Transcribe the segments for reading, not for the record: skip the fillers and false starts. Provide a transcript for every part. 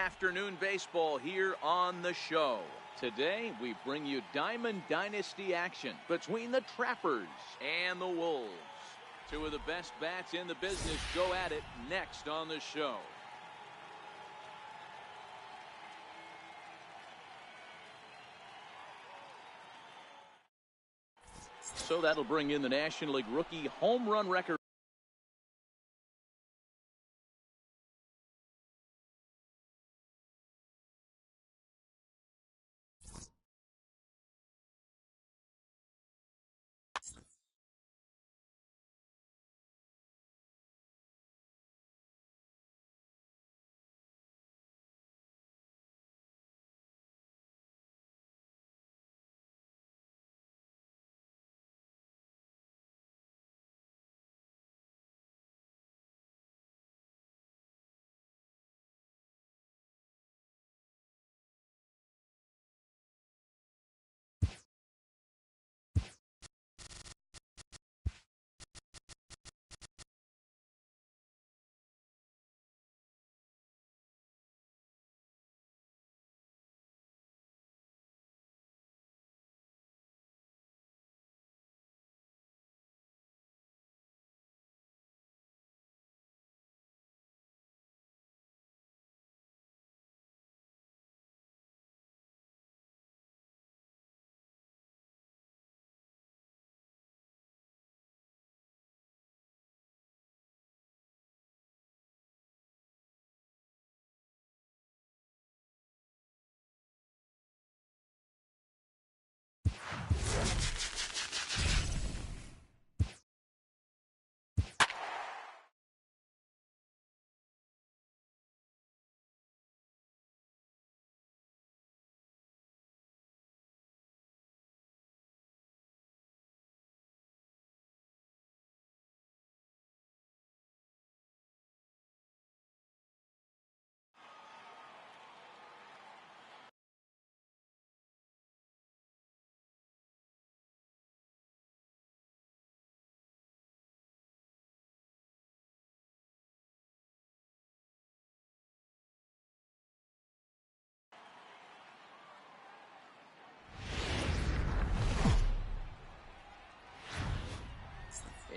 afternoon baseball here on the show. Today, we bring you Diamond Dynasty action between the Trappers and the Wolves. Two of the best bats in the business go at it next on the show. So that'll bring in the National League rookie home run record.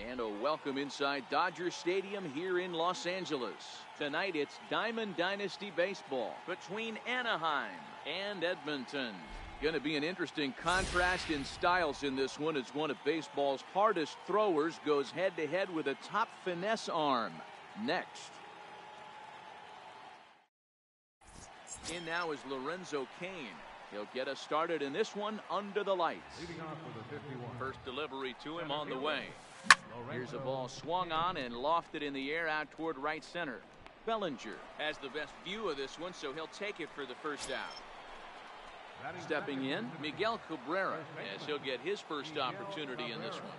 And a welcome inside Dodger Stadium here in Los Angeles. Tonight it's Diamond Dynasty baseball between Anaheim and Edmonton. Going to be an interesting contrast in styles in this one as one of baseball's hardest throwers goes head-to-head with a top finesse arm. Next. In now is Lorenzo Cain. He'll get us started in this one under the lights. First delivery to him on the way. Here's a ball swung on and lofted in the air out toward right center. Bellinger has the best view of this one, so he'll take it for the first out. Stepping in, Miguel Cabrera, as he'll get his first opportunity in this one.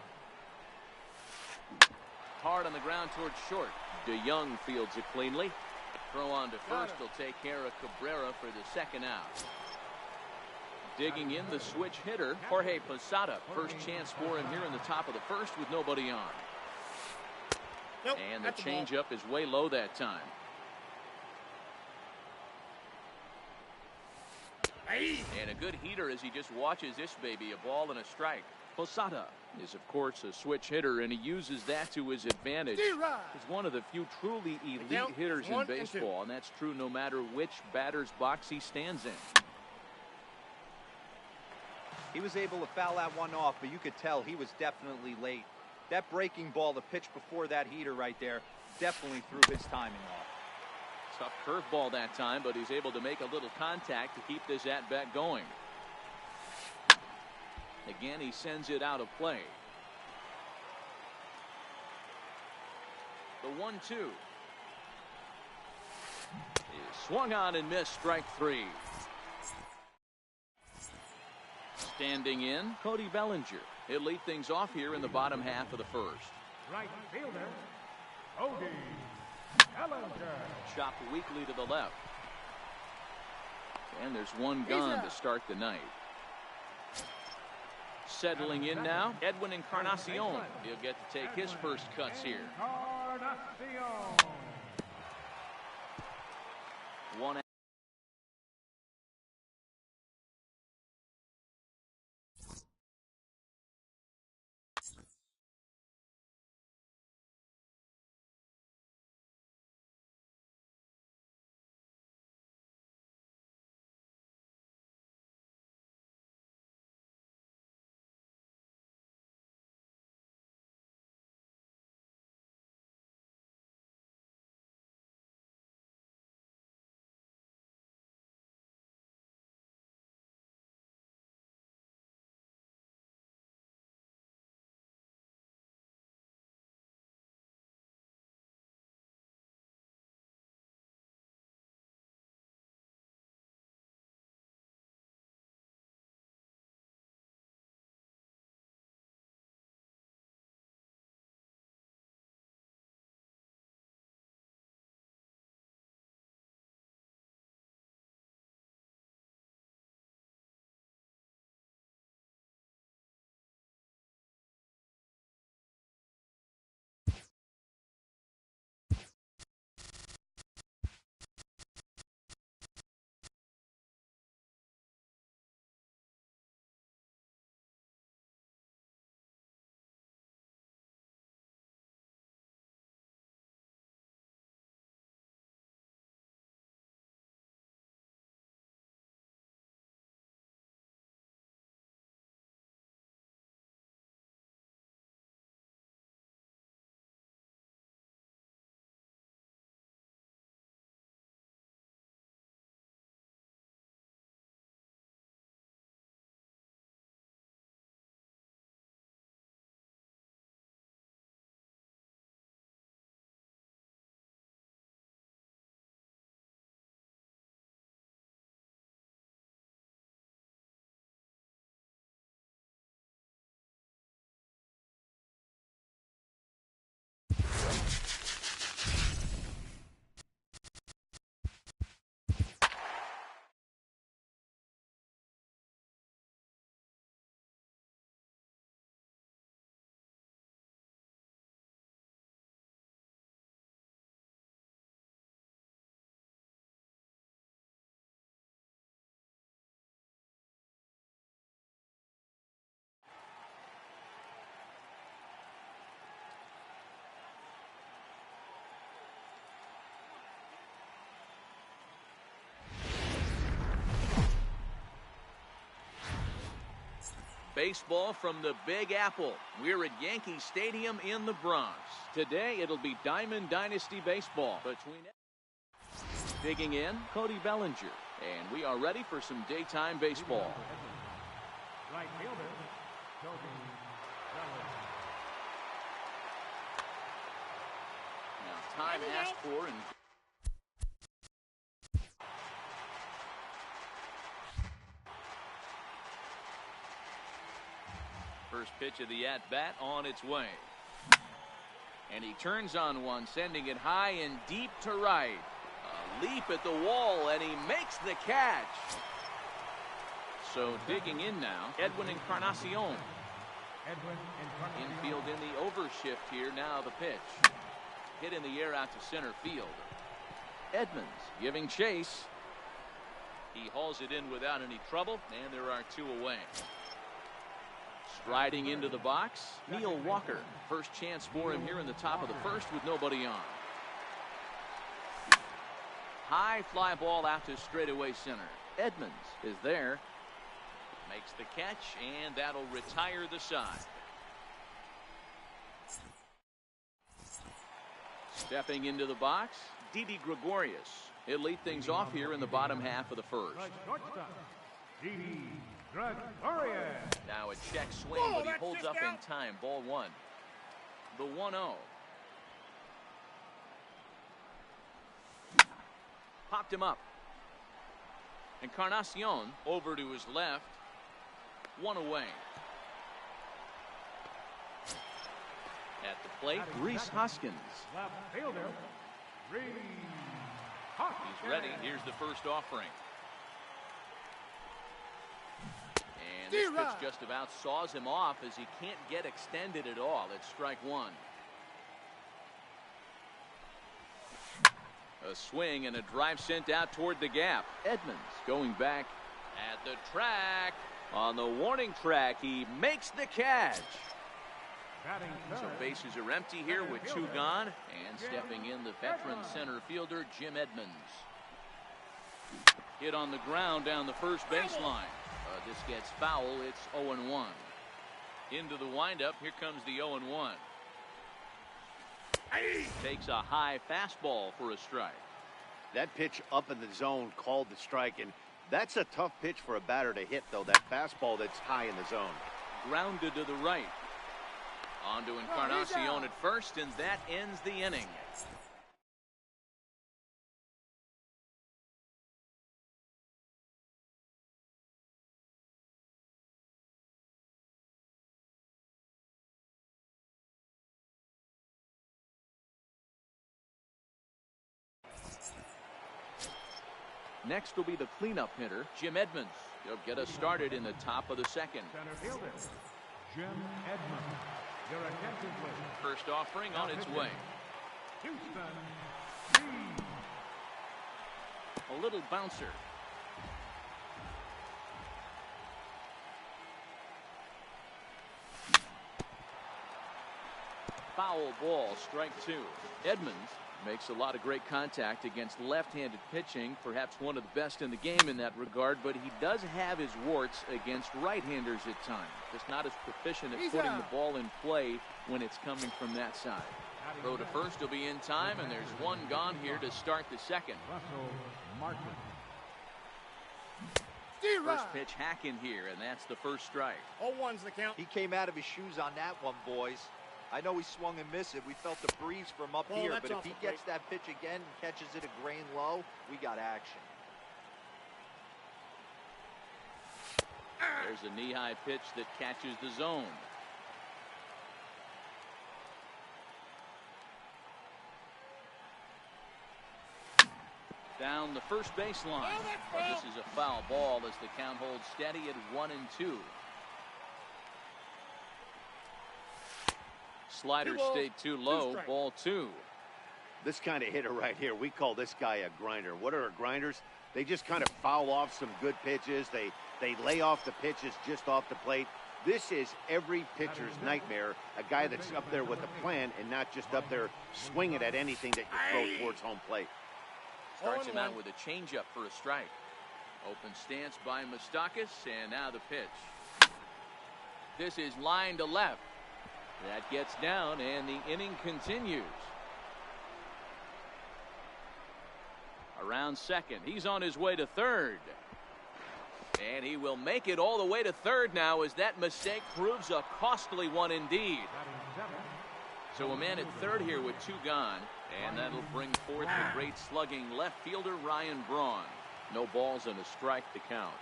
Hard on the ground towards short. DeYoung fields it cleanly. Throw on to first will take care of Cabrera for the second out. Digging in the switch hitter, Jorge Posada. First chance for him here in the top of the first with nobody on. Nope, and the changeup is way low that time. And a good heater as he just watches this baby, a ball and a strike. Posada is, of course, a switch hitter, and he uses that to his advantage. He's one of the few truly elite hitters in baseball, and that's true no matter which batter's box he stands in. He was able to foul that one off, but you could tell he was definitely late. That breaking ball, the pitch before that heater right there, definitely threw his timing off. Tough curveball that time, but he's able to make a little contact to keep this at-bat going. Again, he sends it out of play. The 1-2 is swung on and missed, strike three. Standing in, Cody Bellinger. He'll lead things off here in the bottom half of the first. Right fielder, Cody Bellinger. Chopped weakly to the left. And there's one gone to start the night. Settling in now, Edwin Encarnacion. He'll get to take his first cuts here. Encarnacion. One Baseball from the Big Apple. We're at Yankee Stadium in the Bronx. Today it'll be Diamond Dynasty Baseball between... Digging in, Cody Bellinger. And we are ready for some daytime baseball. Right fielder, Cody Bellinger. Now time asked for and... First pitch of the at-bat on its way. And he turns on one, sending it high and deep to right. A leap at the wall, and he makes the catch. So digging in now, Edwin Encarnacion. Infield in the overshift here. Now the pitch. Hit in the air out to center field. Edmonds giving chase. He hauls it in without any trouble, and there are two away. Striding into the box, Neil Walker. First chance for him here in the top of the first with nobody on. High fly ball out to straightaway center. Edmonds is there. Makes the catch, and that'll retire the side. Stepping into the box, Didi Gregorius. He'll lead things off here in the bottom half of the first. Didi Gregorius. Now a check swing, but he holds up in time. Ball one. The 1-0. Popped him up. Encarnacion over to his left. One away. At the plate, Rhys Hoskins. Left fielder, Rhys Hoskins. He's ready. Here's the first offering. And this pitch just about saws him off as he can't get extended at all. It's strike one. A swing and a drive sent out toward the gap. Edmonds going back at the track. On the warning track, he makes the catch. So bases are empty here with two gone. And stepping in, the veteran center fielder, Jim Edmonds. Hit on the ground down the first baseline. This gets foul. It's 0-1. Into the windup. Here comes the 0-1. Takes a high fastball for a strike. That pitch up in the zone called the strike, and that's a tough pitch for a batter to hit, though, that fastball that's high in the zone. Grounded to the right. On to Encarnacion at first, and that ends the inning. Next will be the cleanup hitter, Jim Edmonds. He'll get us started in the top of the second. Center fielder, Jim Edmonds. Your attention, please. First offering on its way. Houston, Reed. A little bouncer. Foul ball, strike two. Edmonds makes a lot of great contact against left-handed pitching, perhaps one of the best in the game in that regard, but he does have his warts against right-handers at times. Just not as proficient at putting the ball in play when it's coming from that side. Throw to first will be in time, and there's one gone here to start the second. Russell Martin. First pitch hack in here, and that's the first strike. 0-1's the count. He came out of his shoes on that one, boys. I know he swung and missed it. We felt the breeze from up here, but if he gets that pitch again and catches it a grain low, we got action. There's a knee-high pitch that catches the zone. Down the first baseline. This is a foul ball as the count holds steady at 1-2. Slider stayed too low. Ball two. This kind of hitter right here, we call this guy a grinder. What are grinders? They just kind of foul off some good pitches. They lay off the pitches just off the plate. This is every pitcher's nightmare, a guy that's up there with a plan and not just up there swinging at anything that you throw towards home plate. Starts him out with a changeup for a strike. Open stance by Moustakas, and now the pitch. this is line to left. That gets down, and the inning continues. Around second. He's on his way to third. And he will make it all the way to third now as that mistake proves a costly one indeed. So a man at third here with 2 gone. And that'll bring forth the great slugging left fielder Ryan Braun. No balls and a strike to count.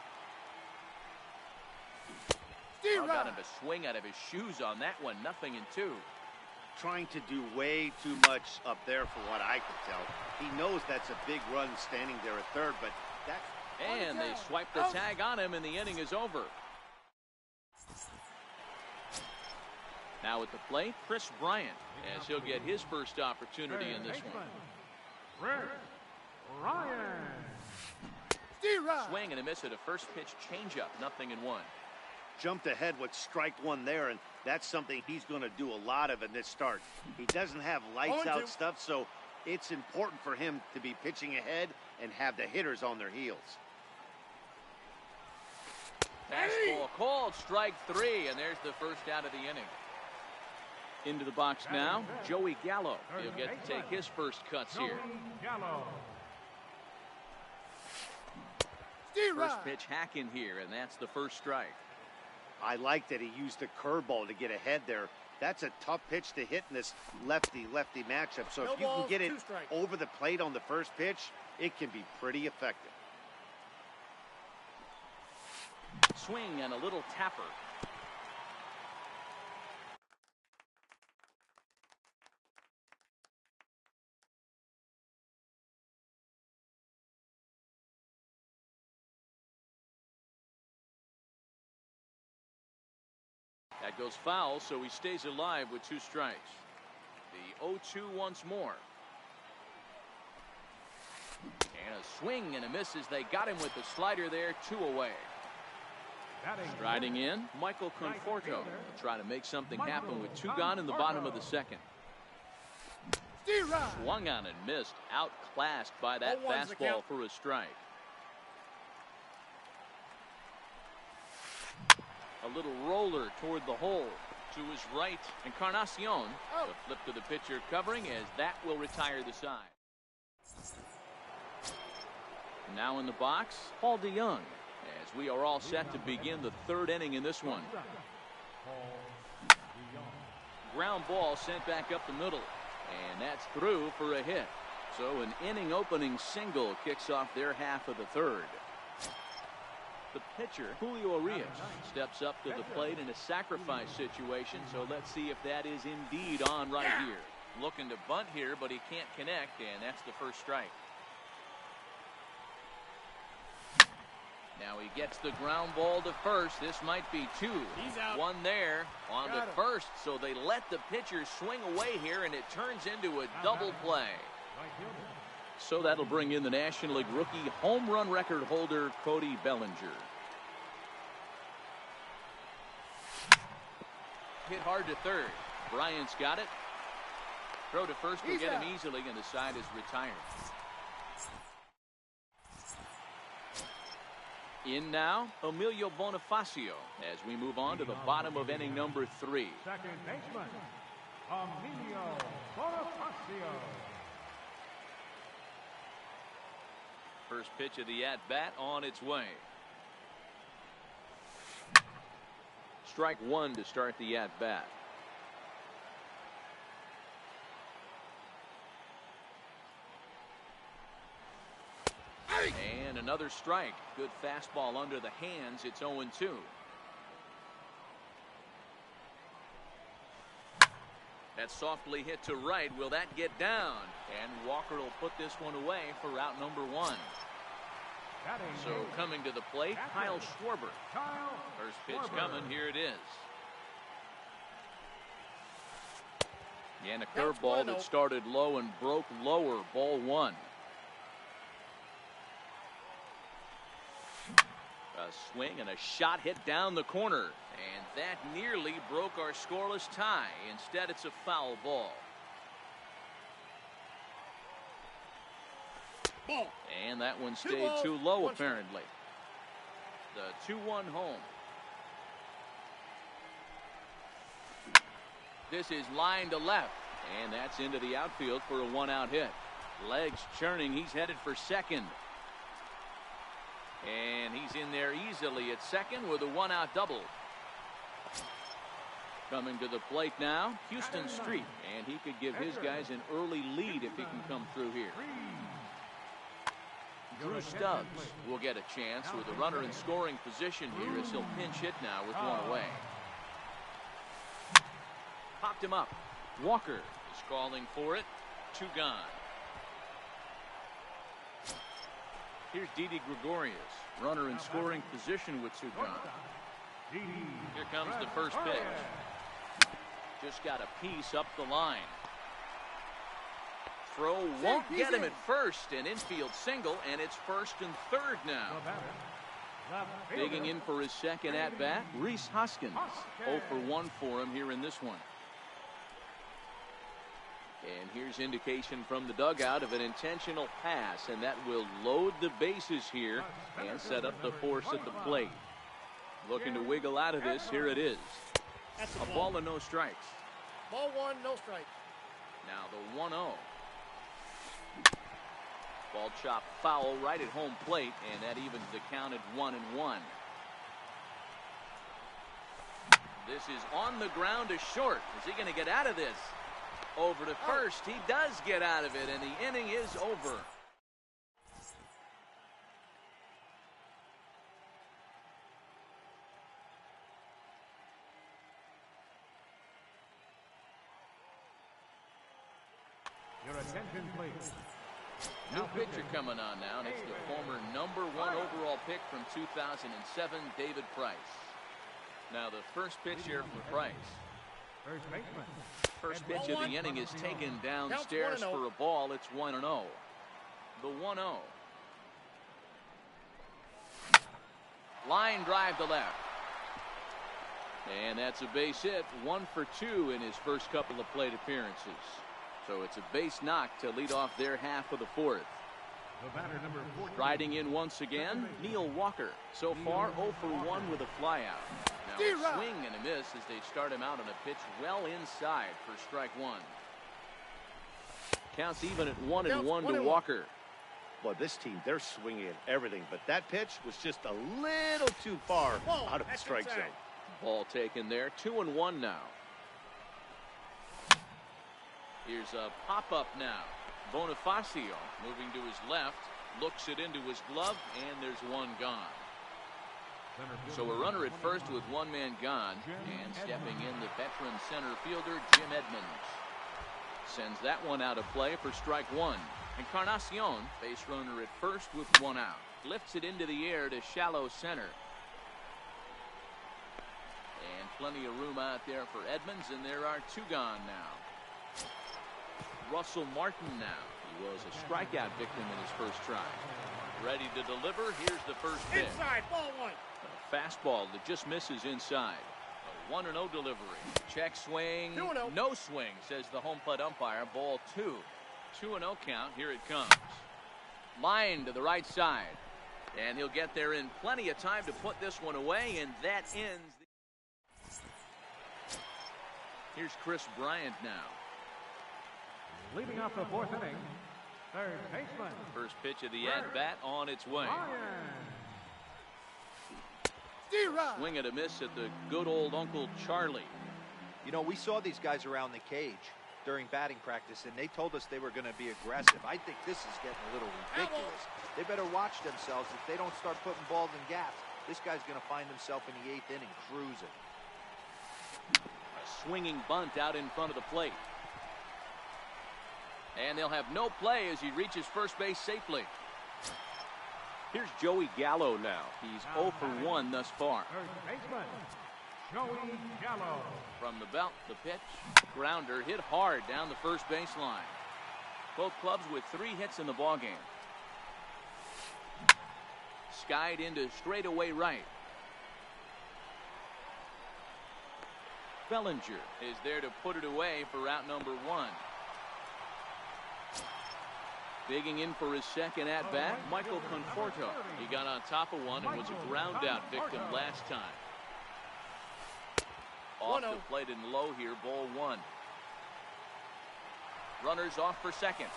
Got him to swing out of his shoes on that one. 0-2. Trying to do way too much up there for what I could tell. He knows that's a big run standing there at third, but that's... And they swipe the tag on him, and the inning is over. Now at the plate, Chris Bryant, as he'll get his first opportunity in this one. Swing and a miss at a first pitch changeup. 0-1. Jumped ahead with strike one there, and that's something he's going to do a lot of in this start. He doesn't have lights out stuff, so it's important for him to be pitching ahead and have the hitters on their heels. Fastball called, strike 3, and there's the first out of the inning. Into the box now, Joey Gallo. He'll get to take his first cuts here. First pitch hack in here, and that's the first strike. I like that he used the curveball to get ahead there. That's a tough pitch to hit in this lefty-lefty matchup. So if you can get it over the plate on the first pitch, it can be pretty effective. Swing and a little tapper. That goes foul, so he stays alive with 2 strikes. The 0-2 once more. And a swing and a miss as they got him with the slider there. 2 away. Striding in, Michael Conforto will try to make something happen with 2 gone in the bottom of the second. Swung on and missed, outclassed by that fastball for a strike. A little roller toward the hole to his right. Encarnacion, the flip to the pitcher covering as that will retire the side. Now in the box, Paul DeYoung, as we are all set to begin the 3rd inning in this one. Ground ball sent back up the middle, and that's through for a hit. So an inning opening single kicks off their half of the 3rd. The pitcher, Julio Urias, steps up to the plate in a sacrifice situation, so let's see if that is indeed on right here. Looking to bunt here, but he can't connect, and that's the first strike. Now he gets the ground ball to first. This might be 2. He's out. 1 there on to first, so they let the pitcher swing away here, and it turns into a double play. So that'll bring in the National League rookie home run record holder, Cody Bellinger. Hit hard to third. Bryant's got it. Throw to first will get him easily, and the side is retired. In now, Emilio Bonifacio, as we move on to the bottom of inning number 3. Second baseman, Emilio Bonifacio. First pitch of the at-bat on its way. Strike 1 to start the at-bat. And another strike. Good fastball under the hands. It's 0-2. That softly hit to right. Will that get down? And Walker will put this one away for out number 1. So coming to the plate, Kyle Schwarber. First pitch coming. Here it is. And a curveball that started low and broke lower. Ball 1. A swing and a shot hit down the corner. And that nearly broke our scoreless tie. Instead, it's a foul ball. And that one stayed too low, apparently. The 2-1 home. This is line to left, and that's into the outfield for a one-out hit. Legs churning. He's headed for second. And he's in there easily at second with a one-out double. Coming to the plate now, Houston Street, and he could give his guys an early lead if he can come through here. Drew Stubbs will get a chance with a runner in scoring position here as he'll pinch hit now with one away. Popped him up. Walker is calling for it. 2 gone. Here's Didi Gregorius, runner in scoring position with 2 gone. Here comes the first pitch. Just got a piece up the line. Throw won't get him at first, an infield single, and it's first and third now. Digging in for his second at-bat, Rhys Hoskins. 0 for 1 for him here in this one. And here's indication from the dugout of an intentional pass, and that will load the bases here and set up the force at the plate. Looking to wiggle out of this, here it is. A ball and no strikes. Ball 1, no strike. Now the 1-0. Ball chopped foul right at home plate, and that evens the count at 1-1. This is on the ground to short. Is he going to get out of this? Over to first. He does get out of it, and the inning is over. Your attention, please. New pitcher coming on now, and it's the former #1 overall pick from 2007, David Price. Now the first pitch here for Price. First baseman. First pitch of the inning is taken downstairs for a ball. It's 1-0. The 1-0. Line drive to left. And that's a base hit. 1 for 2 in his first couple of plate appearances. So it's a base knock to lead off their half of the fourth. The batter, number 14. Riding in once again, Neil Walker. So far 0 for 1 with a flyout. Now a swing and a miss as they start him out on a pitch well inside for strike 1. Counts even at 1-1 to Walker. Boy, this team, they're swinging at everything, but that pitch was just a little too far out of the strike zone. Ball taken there. 2-1 now. Here's a pop-up now. Bonifacio moving to his left, looks it into his glove, and there's one gone. So a runner at first with one man gone, and stepping in the veteran center fielder Jim Edmonds. Sends that one out of play for strike 1. Encarnacion, base runner at first with 1 out. Lifts it into the air to shallow center. And plenty of room out there for Edmonds, and there are 2 gone now. Russell Martin now. He was a strikeout victim in his first try. Ready to deliver. Here's the first pitch. Inside, ball 1. A fastball that just misses inside. A 1-0 delivery. Check swing. 2-0. No swing, says the home plate umpire. Ball 2. 2-0 count. Here it comes. Line to the right side. And he'll get there in plenty of time to put this one away, and that ends. Here's Chris Bryant now. Leading off the 4th inning, third baseman. First pitch of the at-bat on its way. Swing and a miss at the good old Uncle Charlie. You know, we saw these guys around the cage during batting practice, and they told us they were going to be aggressive. I think this is getting a little ridiculous. They better watch themselves. If they don't start putting balls in gaps, this guy's going to find himself in the 8th inning cruising. A swinging bunt out in front of the plate. And they'll have no play as he reaches first base safely. Here's Joey Gallo now. He's 0 for 1 thus far. Third baseman, Joey Gallo. From the belt, the pitch. Grounder hit hard down the first baseline. Both clubs with 3 hits in the ballgame. Skied into straightaway right. Bellinger is there to put it away for out number 1. Digging in for his second at-bat, Michael Conforto. He got on top of one and was a ground-out victim last time. Off 1-0. the plate and low here, ball one. Runners off for second.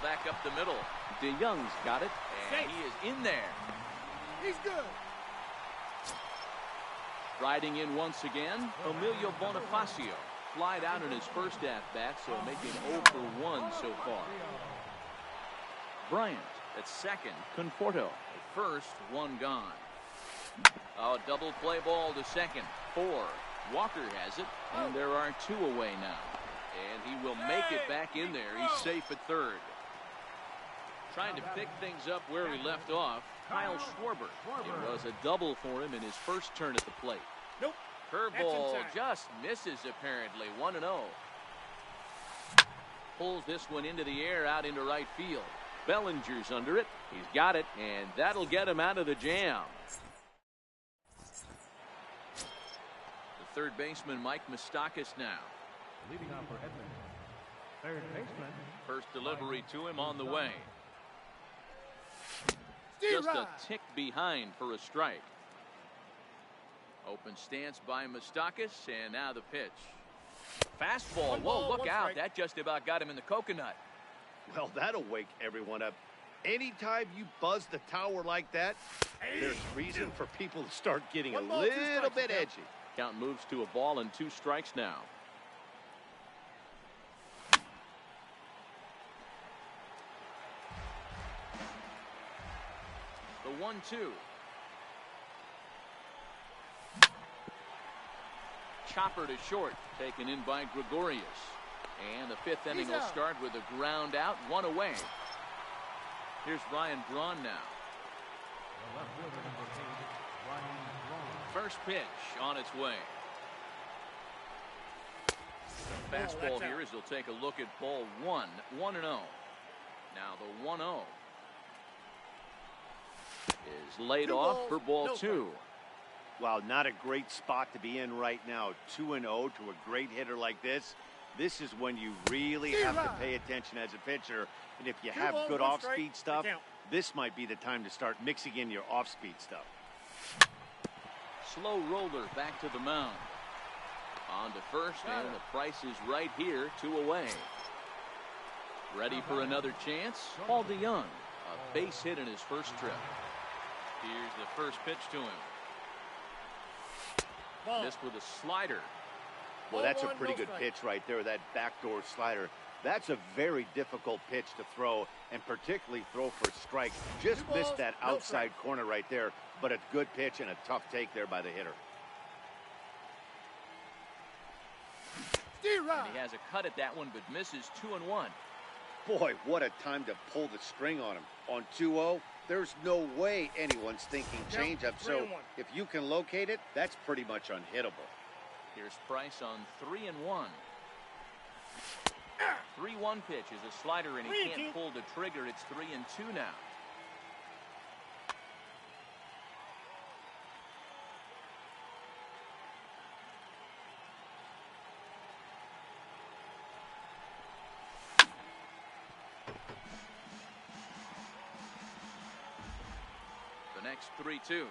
Back up the middle. DeYoung's got it, and he is in there. He's good. Riding in once again, Emilio Bonifacio. Flied out in his first at-bat, so making 0 for 1 so far. Bryant at second. Conforto at first, one gone. Oh, double play ball to second. 4. Walker has it, and there are 2 away now. And he will make it back in there. He's safe at third. Trying to pick things up where he left off, Kyle Schwarber. It was a double for him in his first turn at the plate. Nope. Curveball just misses apparently. 1-0. Pulls this one into the air out into right field. Bellinger's under it. He's got it, and that'll get him out of the jam. The third baseman, Mike Moustakas now. Leading off for Edmonton, third baseman. First delivery to him on the way. Steve Just a Rye. tick behind for a strike. Open stance by Moustakas, and now the pitch. Fastball. One Whoa, ball, look one out. strike. That just about got him in the coconut. Well, that'll wake everyone up. Anytime you buzz the tower like that, there's reason for people to start getting a One ball, 2 little strikes, bit Count. edgy. Count moves to a ball and 2 strikes now. The 1-2. Chopper to short, taken in by Gregorius. And the 5th inning will start with a ground out, 1 away. Here's Ryan Braun now. The left fielder, number 8, Ryan Braun. First pitch on its way. Fastball here as he'll take a look at ball 1, 1-0. Now the 1-0 is laid off for ball 2. Wow, not a great spot to be in right now. 2-0 to a great hitter like this. This is when you really have to pay attention as a pitcher. And if you have good off-speed stuff, this might be the time to start mixing in your off-speed stuff. Slow roller back to the mound. On to first, and the price is right here, 2 away. Ready for another chance? Paul DeYoung, a base hit in his first trip. Here's the first pitch to him. Missed with a slider. Well, that's a pretty good pitch right there, that backdoor slider. That's a very difficult pitch to throw, and particularly throw for a strike. Just missed that outside corner right there, but a good pitch and a tough take there by the hitter. And he has a cut at that one, but misses 2-1. Boy, what a time to pull the string on him. On 2-0, there's no way anyone's thinking changeup, so if you can locate it, that's pretty much unhittable. Here's Price on 3-1. 3-1 pitch is a slider, and he can't pull the trigger. It's 3-2 now. The next 3-2.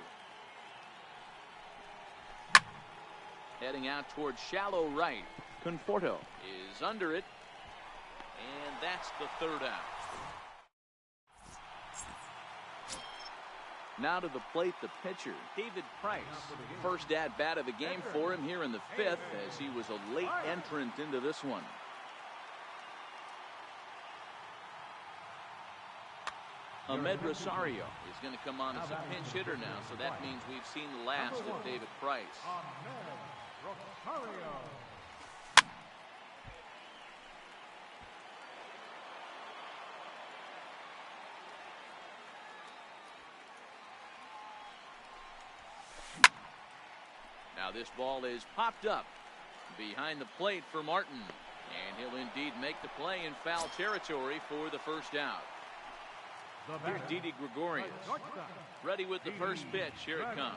Heading out towards shallow right. Conforto is under it. And that's the 3rd out. Now to the plate, the pitcher, David Price. First at-bat of the game for him here in the 5th, as he was a late entrant into this one. Ahmed Rosario is going to come on as a pinch hitter now, so that means we've seen the last of David Price. Ahmed Rosario. Now this ball is popped up behind the plate for Martin, and he'll indeed make the play in foul territory for the first out. Here's Didi Gregorius, ready with the first pitch. Here it comes.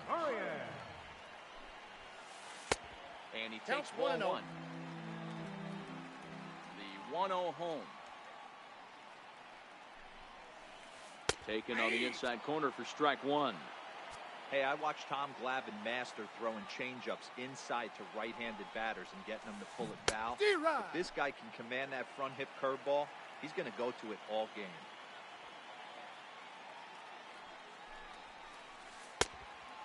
And he takes ball 1. The 1-0 home. Taken on the inside corner for strike 1. Hey, I watched Tom Glavine master throwing changeups inside to right-handed batters and getting them to pull it foul. If this guy can command that front hip curveball, he's going to go to it all game.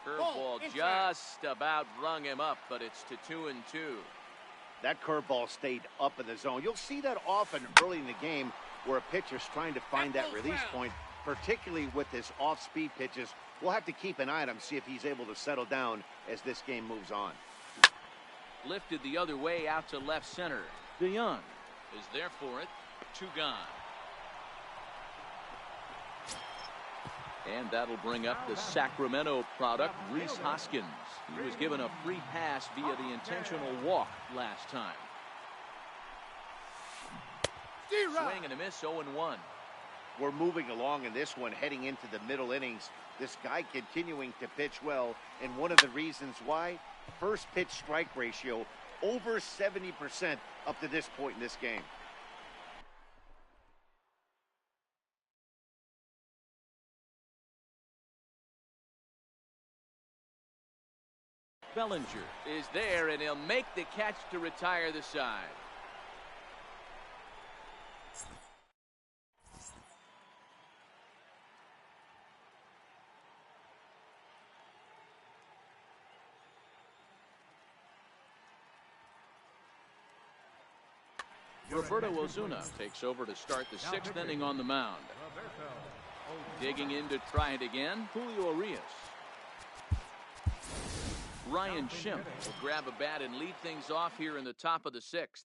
Curveball just about rung him up, but it's to 2-2. That curveball stayed up in the zone. You'll see that often early in the game where a pitcher's trying to find that release point, particularly with his off-speed pitches. We'll have to keep an eye on him, see if he's able to settle down as this game moves on. Lifted the other way out to left center. DeYoung is there for it. 2 gone. And that'll bring up the Sacramento product, Rhys Hoskins. He was given a free pass via the intentional walk last time. Swing and a miss, 0-1. We're moving along in this one, heading into the middle innings. This guy continuing to pitch well, and one of the reasons why, first pitch strike ratio over 70% up to this point in this game. Bellinger is there, and he'll make the catch to retire the side. Roberto Ozuna takes over to start the 6th inning on the mound. Digging in to try it again, Julio Urias. Ryan Schimpf will grab a bat and lead things off here in the top of the 6th.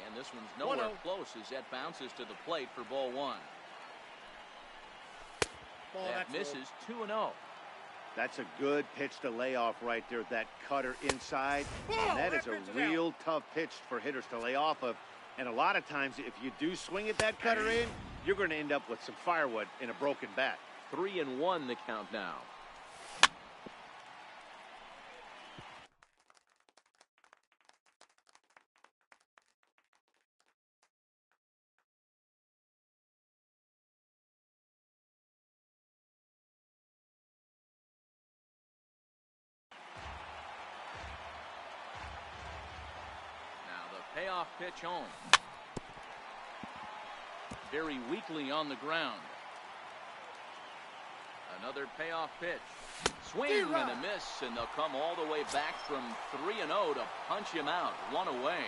And this one's nowhere close as that bounces to the plate for ball 1. That misses 2-0. That's a good pitch to lay off right there. That cutter inside. And that is a real tough pitch for hitters to lay off of. And a lot of times, if you do swing at that cutter in, you're going to end up with some firewood in a broken bat. 3-1 the count now. Payoff pitch home. Very weakly on the ground. Another payoff pitch. Swing and a miss, and they'll come all the way back from 3-0 to punch him out. 1 away.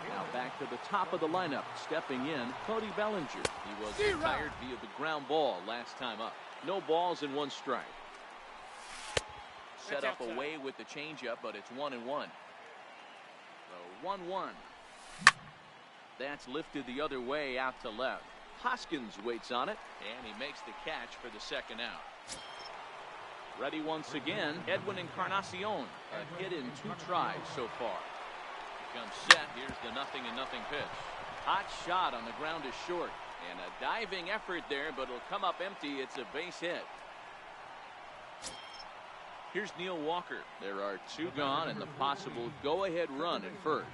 Now back to the top of the lineup. Stepping in, Cody Bellinger. He was retired via the ground ball last time up. No balls and 1 strike. Set up away with the changeup, but it's 1-1. 1-1. That's lifted the other way out to left. Hoskins waits on it, and he makes the catch for the 2nd out. Ready once again, Edwin Encarnacion. A hit in 2 tries so far. Comes set. Here's the 0-0 pitch. Hot shot on the ground is short, and a diving effort there, but it'll come up empty. It's a base hit. Here's Neil Walker. There are 2 gone and the possible go-ahead run at first.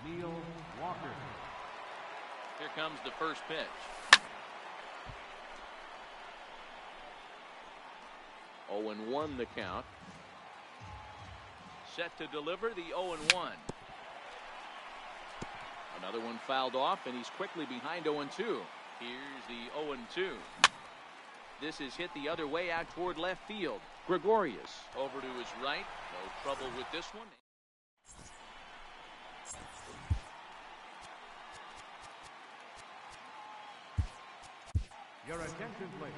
Neil Walker. Here comes the first pitch. 0-1 the count. Set to deliver the 0-1. Another one fouled off, and he's quickly behind 0-2. Here's the 0-2. This is hit the other way out toward left field. Gregorius over to his right. No trouble with this one. Your attention, please.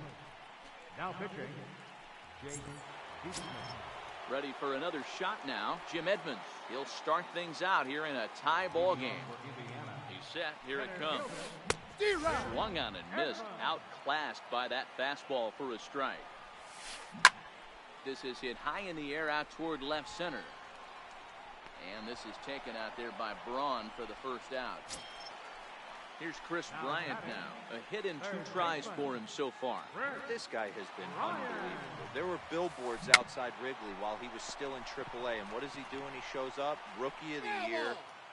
Now pitching, Jake Diekman. Ready for another shot now, Jim Edmonds. He'll start things out here in a tie ball game. He's set. Here it comes. Swung on and missed. Outclassed by that fastball for a strike. This is hit high in the air out toward left center. And this is taken out there by Braun for the 1st out. Here's Chris Bryant now. A hit and 2 tries for him so far. This guy has been unbelievable. There were billboards outside Wrigley while he was still in AAA. And what does he do when he shows up? Rookie of the Year,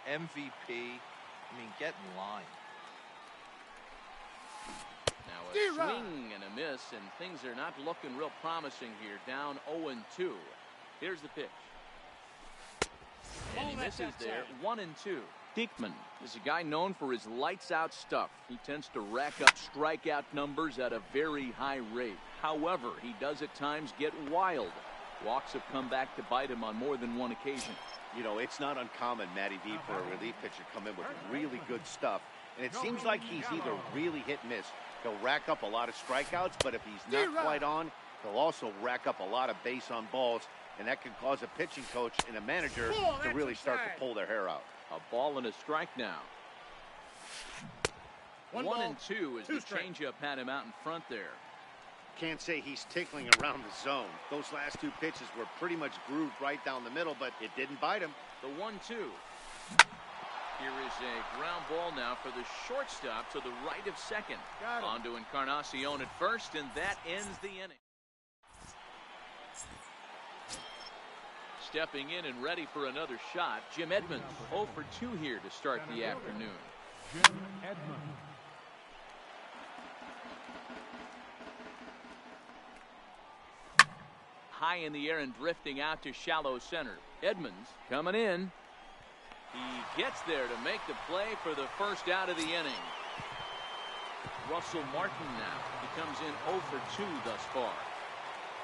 MVP. I mean, get in line. Now a swing and a miss, and things are not looking real promising here. Down 0-2. Here's the pitch. And he misses there. 1-2. Diekman is a guy known for his lights-out stuff. He tends to rack up strikeout numbers at a very high rate. However, he does at times get wild. Walks have come back to bite him on more than one occasion. You know, it's not uncommon, Matty V, for a relief pitcher to come in with really good stuff. And it seems like he's either really hit and miss. He'll rack up a lot of strikeouts, but if he's not quite on, he'll also rack up a lot of base on balls. And that can cause a pitching coach and a manager to really start to pull their hair out. A ball and a strike now. 1-2 as the changeup had him out in front there. Can't say he's tickling around the zone. Those last 2 pitches were pretty much grooved right down the middle, but it didn't bite him. The 1-2. Here is a ground ball now for the shortstop to the right of second. On to Encarnacion at first, and that ends the inning. Stepping in and ready for another shot, Jim Edmonds. 0 for 2 here to start the afternoon. Jim Edmonds. High in the air and drifting out to shallow center. Edmonds coming in. He gets there to make the play for the first out of the inning. Russell Martin now. He comes in 0 for 2 thus far.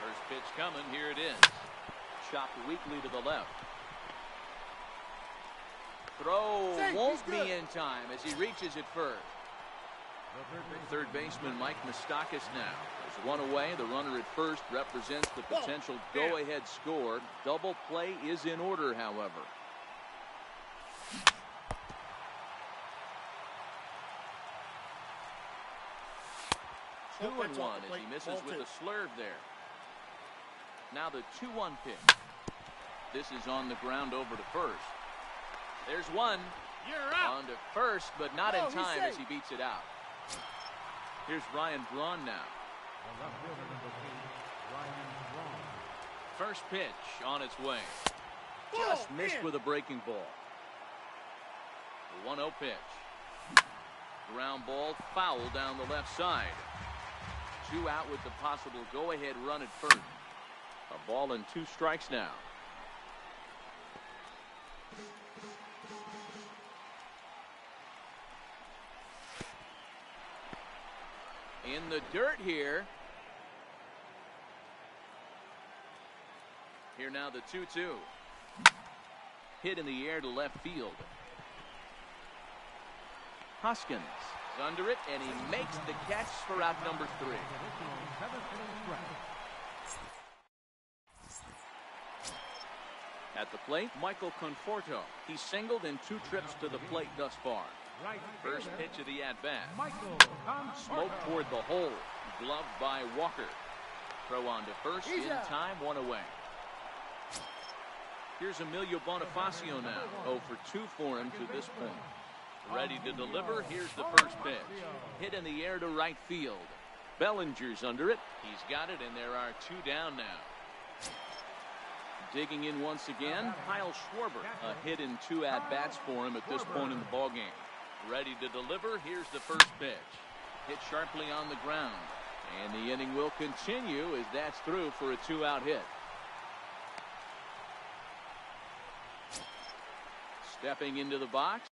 First pitch coming. Here it is. Chopped weakly to the left. Throw won't be in time as he reaches it first. Third baseman Mike Moustakas now. There's one away. The runner at first represents the potential go-ahead score. Double play is in order, however. Two and 1 as he misses with a slurve there. Now the 2-1 pitch. This is on the ground over to first. There's one. You're out. On to first, but not in time as he beats it out. Here's Ryan Braun now. First pitch on its way. Just missed with a breaking ball. The 1-0 pitch. Ground ball foul down the left side. 2 out with the possible go-ahead run at first. A ball and 2 strikes now. In the dirt here. Here now the 2-2. Hit in the air to left field. Hoskins is under it, and he makes the catch for out number 3. At the plate, Michael Conforto. He's singled in 2 trips to the plate thus far. First pitch of the at-bat. Smoke toward the hole. Gloved by Walker. Throw on to first in time, 1 away. Here's Emilio Bonifacio now. 0 for 2 for him to this point. Ready to deliver. Here's the first pitch. Hit in the air to right field. Bellinger's under it. He's got it, and there are 2 down now. Digging in once again, Kyle Schwarber. A hit in 2 at-bats for him at this point in the ballgame. Ready to deliver. Here's the first pitch. Hit sharply on the ground. And the inning will continue as that's through for a 2-out hit. Stepping into the box.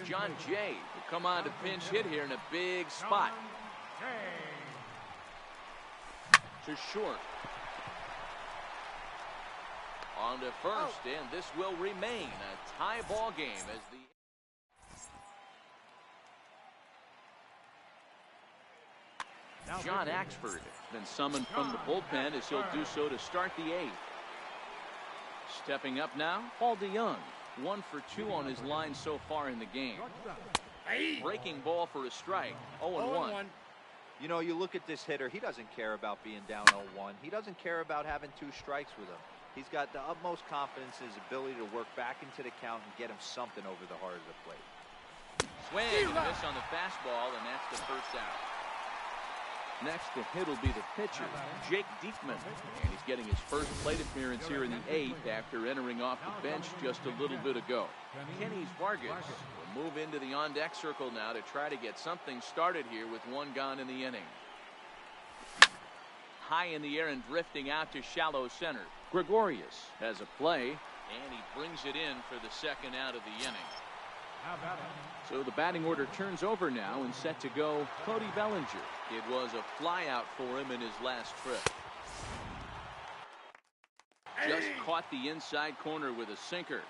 John Jay will come on to pinch hit here in a big spot. To short. On to first, and this will remain a tie ball game as the John Axford been summoned from the bullpen as he'll do so to start the 8th. Stepping up now, Paul DeYoung. 1 for 2 on his line so far in the game. Breaking ball for a strike. 0-1. You know, you look at this hitter, he doesn't care about being down 0-1. He doesn't care about having 2 strikes with him. He's got the utmost confidence in his ability to work back into the count and get him something over the heart of the plate. Swing and a miss on the fastball, and that's the first out. Next to hit will be the pitcher, Jake Diekman. And he's getting his first plate appearance here in the 8th after entering off the bench just a little bit ago. Kenny Vargas will move into the on-deck circle now to try to get something started here with 1 gone in the inning. High in the air and drifting out to shallow center. Gregorius has a play, and he brings it in for the second out of the inning. So the batting order turns over now and set to go Cody Bellinger. It was a flyout for him in his last trip. Just caught the inside corner with a sinker.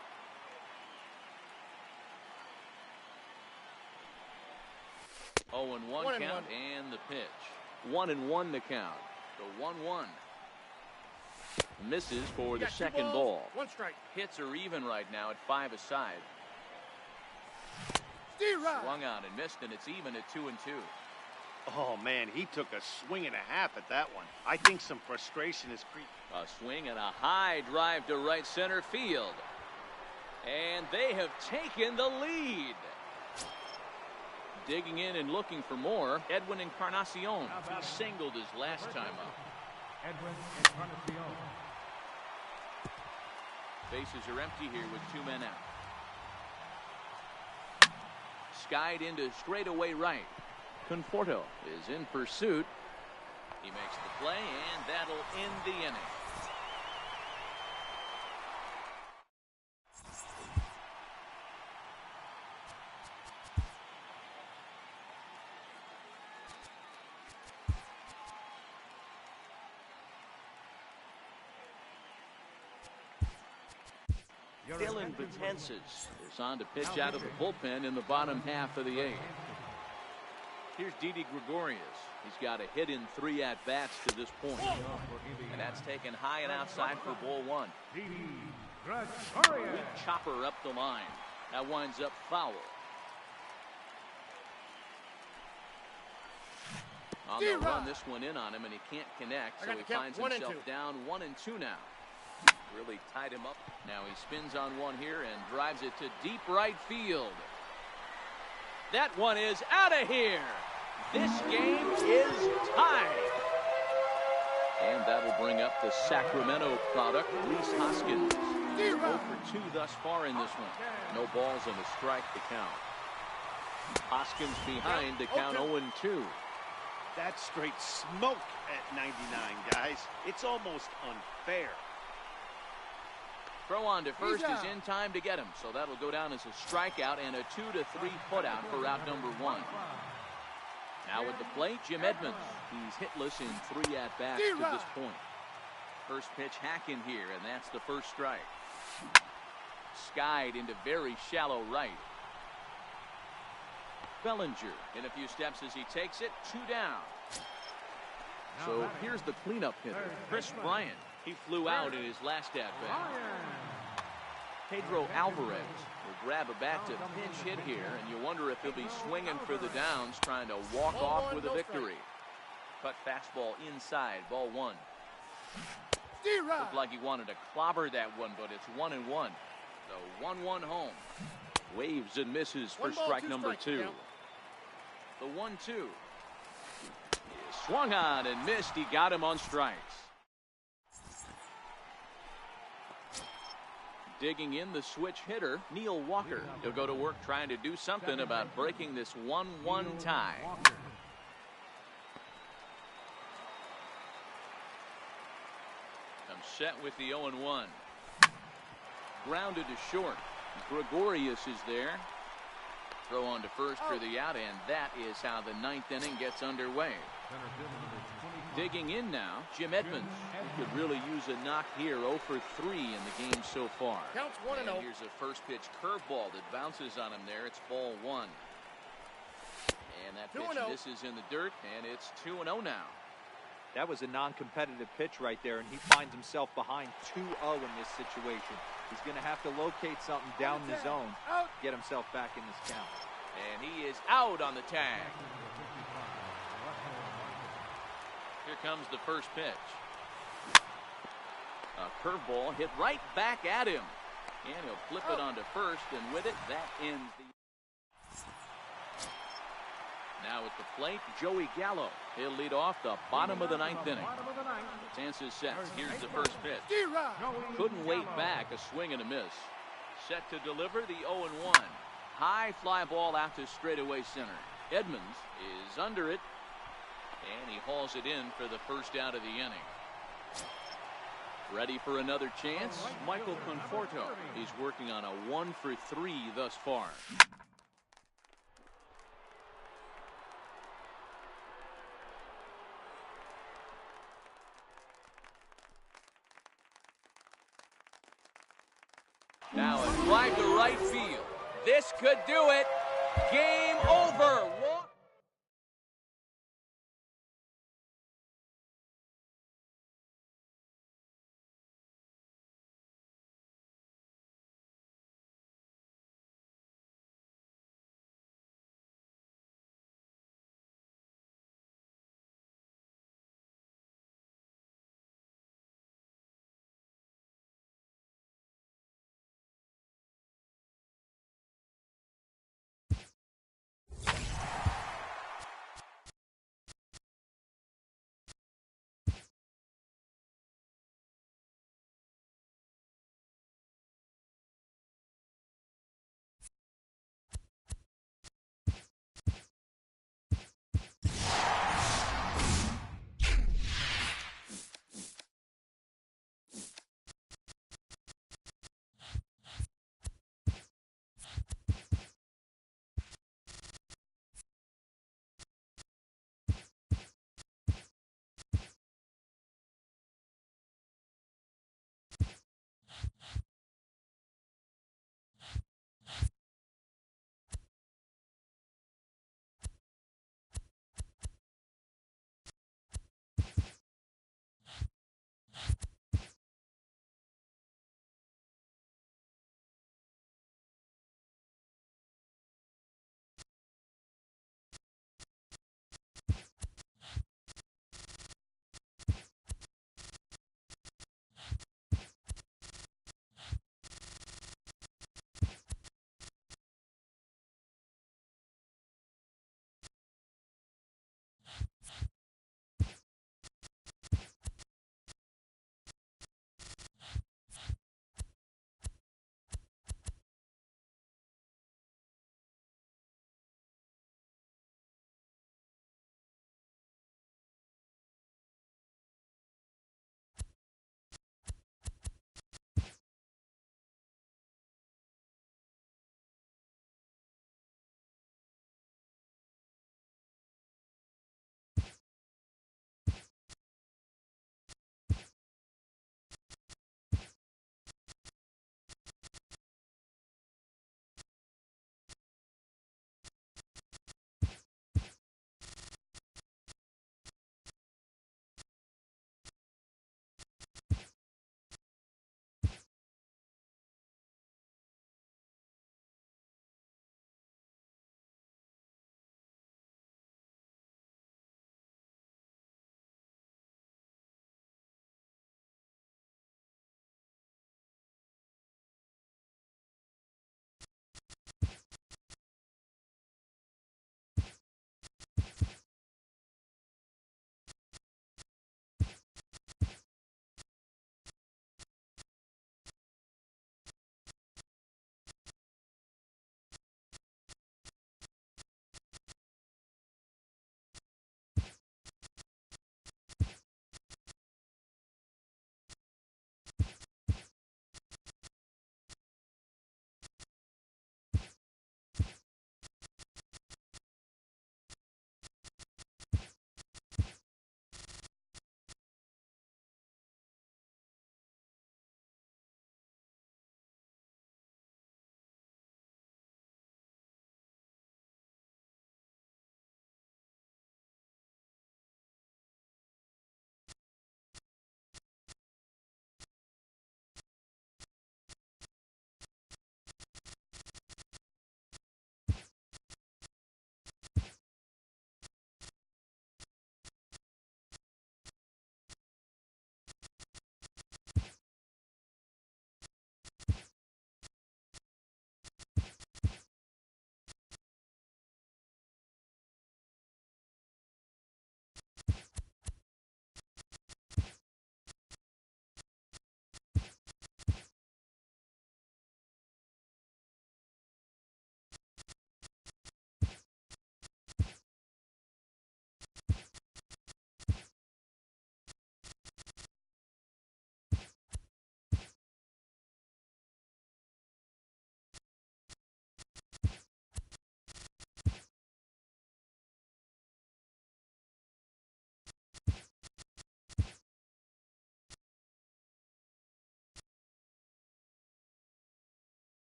Oh, and 1 count and the pitch. 1-1 the count. The 1-1. Misses for the second ball. 1 strike. Hits are even right now at 5 aside. Swung on and missed, and it's even at 2-2. Oh, man, he took a swing and a half at that one. I think some frustration is creeping. A swing and a high drive to right center field. And they have taken the lead. Digging in and looking for more, Edwin Encarnacion. He singled his last time up. Edwin Encarnacion. Bases are empty here with 2 men out. Skied into straightaway right. Conforto is in pursuit. He makes the play, and that'll end the inning. Dylan Betances is on to pitch out of the bullpen in the bottom half of the 8th. Here's Didi Gregorius. He's got a hit in 3 at-bats to this point. And that's taken high and outside for ball 1. Weak chopper up the line. That winds up foul. On the run, this one in on him, and he can't connect, so he finds himself down 1-2 now. Really tied him up. Now he spins on one here and drives it to deep right field. That one is out of here. This game is tied. And that'll bring up the Sacramento product, Rhys Hoskins. 0 for 2 thus far in this one. No balls and a strike to count. Hoskins behind to count 0-2. That's straight smoke at 99, guys. It's almost unfair. Throw on to first is in time to get him, so that'll go down as a strikeout and a 2-3 putout for out number 1. Now at the plate, Jim Edmonds. He's hitless in 3 at-bats to this point. First pitch hack in here, and that's the first strike. Skied into very shallow right. Bellinger in a few steps as he takes it, 2 down. So here's the cleanup hitter, Chris Bryant. He flew out in his last at-bat. Pedro Alvarez will grab a bat to pinch hit here, and you wonder if he'll be swinging for the downs, trying to walk off with a victory. Cut fastball inside, ball 1. Looked like he wanted to clobber that one, but it's 1-1. The 1-1 home. Waves and misses for strike number 2. The 1-2. Swung on and missed. He got him on strikes. Digging in the switch hitter, Neil Walker. He'll go to work trying to do something about breaking this 1-1 tie. I'm set with the 0-1. Grounded to short. Gregorius is there. Throw on to first for the out, and that is how the 9th inning gets underway. Digging in now, Jim Edmonds. He could really use a knock here. 0 for 3 in the game so far. Counts 1-0. Here's a first pitch curveball that bounces on him there. It's ball 1. And that 2-0. pitch misses in the dirt, and it's 2-0 now. That was a non-competitive pitch right there, and he finds himself behind 2-0 in this situation. He's going to have to locate something down the zone, Out. get himself back in this count. And he is out on the tag. Here comes the first pitch. A curveball hit right back at him. And he'll flip it onto first, and with it, that ends the... Now at the plate, Joey Gallo. He'll lead off the bottom of the ninth inning. Chances set. Here's the first pitch. D-Rod. Couldn't wait back. A swing and a miss. Set to deliver the 0-1. High fly ball out to straightaway center. Edmonds is under it, and he hauls it in for the first out of the inning. Ready for another chance? Michael Conforto. He's working on a 1-for-3 thus far. Now a drive to right field. This could do it. Game over.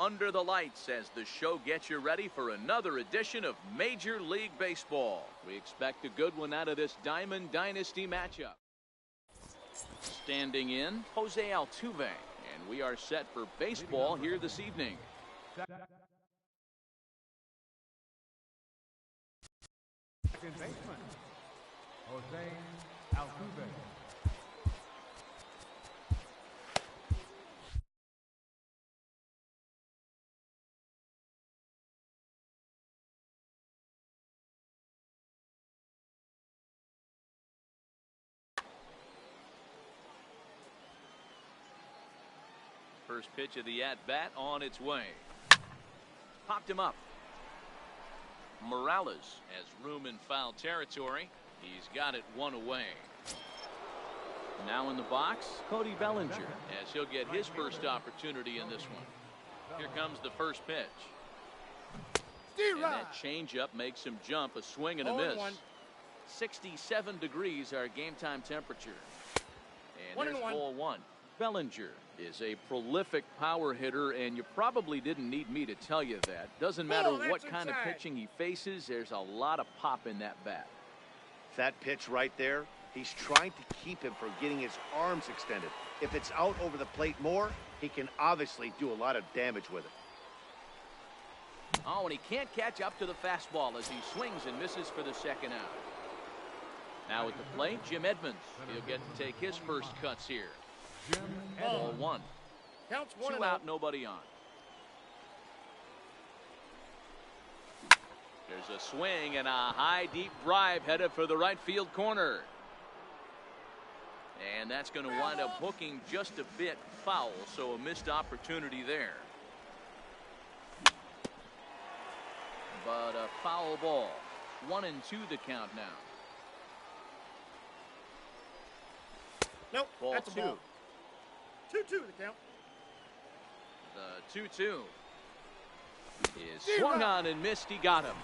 under the lights as the show gets you ready for another edition of Major League Baseball. We expect a good one out of this Diamond Dynasty matchup. Standing in, Jose Altuve, and we are set for baseball here this evening. Second baseman, Jose Altuve. First pitch of the at-bat on its way. Popped him up. Morales has room in foul territory. He's got it one away. Now in the box, Cody Bellinger, as he'll get his first opportunity in this one. Here comes the first pitch. And that changeup makes him jump, a swing and a miss. 67 degrees our game time temperature. And there's ball one. Bellinger is a prolific power hitter, and you probably didn't need me to tell you that. Doesn't matter what kind of pitching he faces, there's a lot of pop in that bat. That pitch right there, he's trying to keep him from getting his arms extended. If it's out over the plate more, he can obviously do a lot of damage with it. Oh, and he can't catch up to the fastball as he swings and misses for the second out. Now at the plate, Jim Edmonds. He'll get to take his first cuts here. Ball one. Counts 2 out, nobody on. There's a swing and a high deep drive headed for the right field corner. And that's going to wind up hooking just a bit foul, so a missed opportunity there. But a foul ball. 1-2 the count now. Nope, ball that's two. A ball. 2-2 the count. The 2-2 is swung on and missed. He got him.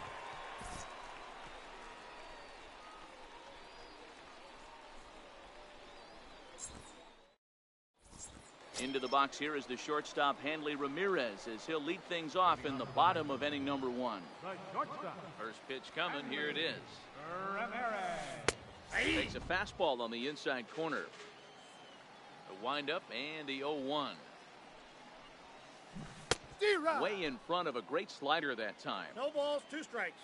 Into the box here is the shortstop Hanley Ramirez as he'll lead things off in the bottom of inning number 1. First pitch coming. Here it is. Ramirez. Takes a fastball on the inside corner. The windup and the 0-1. Way in front of a great slider that time. No balls, 2 strikes.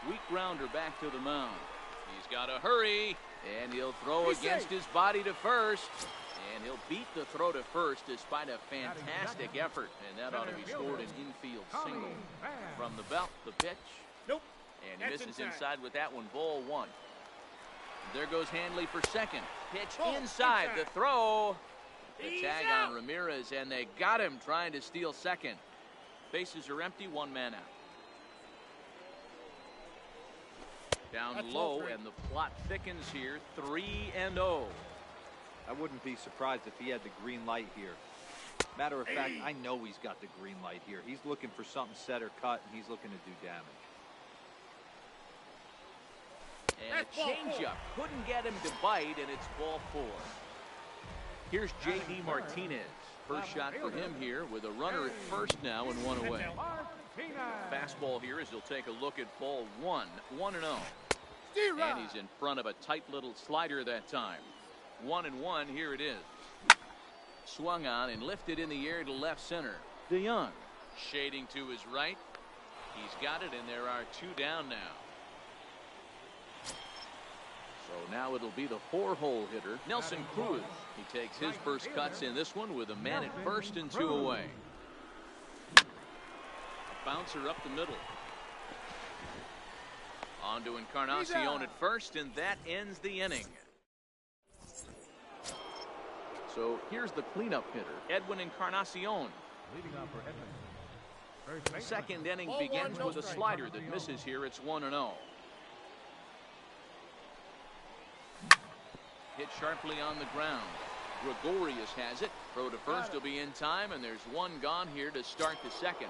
Weak grounder back to the mound. He's got to hurry, and he'll throw against his body to first. And he'll beat the throw to first despite a fantastic effort. And that ought to be scored an infield single. From the belt, the pitch. Nope. And he misses inside with that one. Ball 1. There goes Hanley for second. Pitch inside. The throw. The tag on Ramirez, and they got him trying to steal second. Bases are empty. 1 man out. Down low, and the plot thickens here. 3-0. I wouldn't be surprised if he had the green light here. Matter of fact, I know he's got the green light here. He's looking for something set or cut, and he's looking to do damage. And a changeup. Couldn't get him to bite, and it's ball 4. Here's J.D. Martinez. First shot for him here with a runner at first now and 1 away. Fastball here as he'll take a look at ball 1. 1-0. And he's in front of a tight little slider that time. 1-1. Here it is. Swung on and lifted in the air to left center. DeYoung shading to his right. He's got it, and there are 2 down now. So now it'll be the 4-hole hitter, Nelson Cruz. He takes his first cuts in this one with a man at first and 2 away. A bouncer up the middle. On to Encarnacion at first, and that ends the inning. So here's the cleanup hitter, Edwin Encarnacion. Second inning begins with a slider that misses here. It's 1-0. Hit sharply on the ground. Gregorius has it. Throw to first will be in time, and there's 1 gone here to start the second.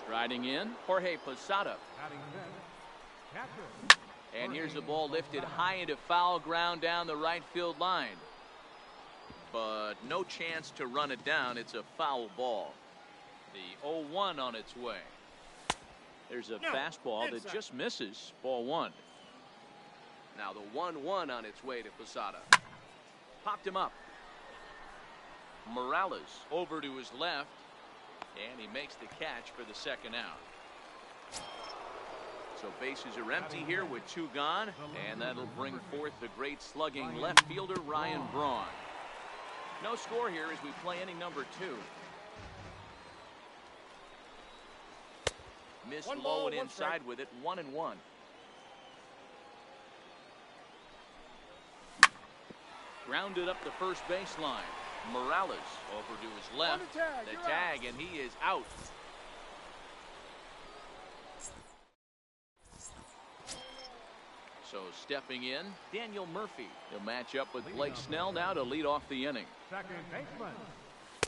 Striding in, Jorge Posada. And here's a ball lifted high into foul ground down the right field line. but no chance to run it down. It's a foul ball. The 0-1 on its way. There's a fastball that just misses. Ball 1. Now the 1-1 on its way to Posada. Popped him up. Morales over to his left, and he makes the catch for the second out. So bases are empty here with 2 gone, and that'll bring forth the great slugging left fielder Ryan Braun. No score here as we play inning number 2. Missed low and inside with it. 1-1. Grounded up the first baseline. Morales over to his left. The tag, and he is out. So stepping in, Daniel Murphy. He'll match up with Blake Snell now to lead off the inning. Second baseman,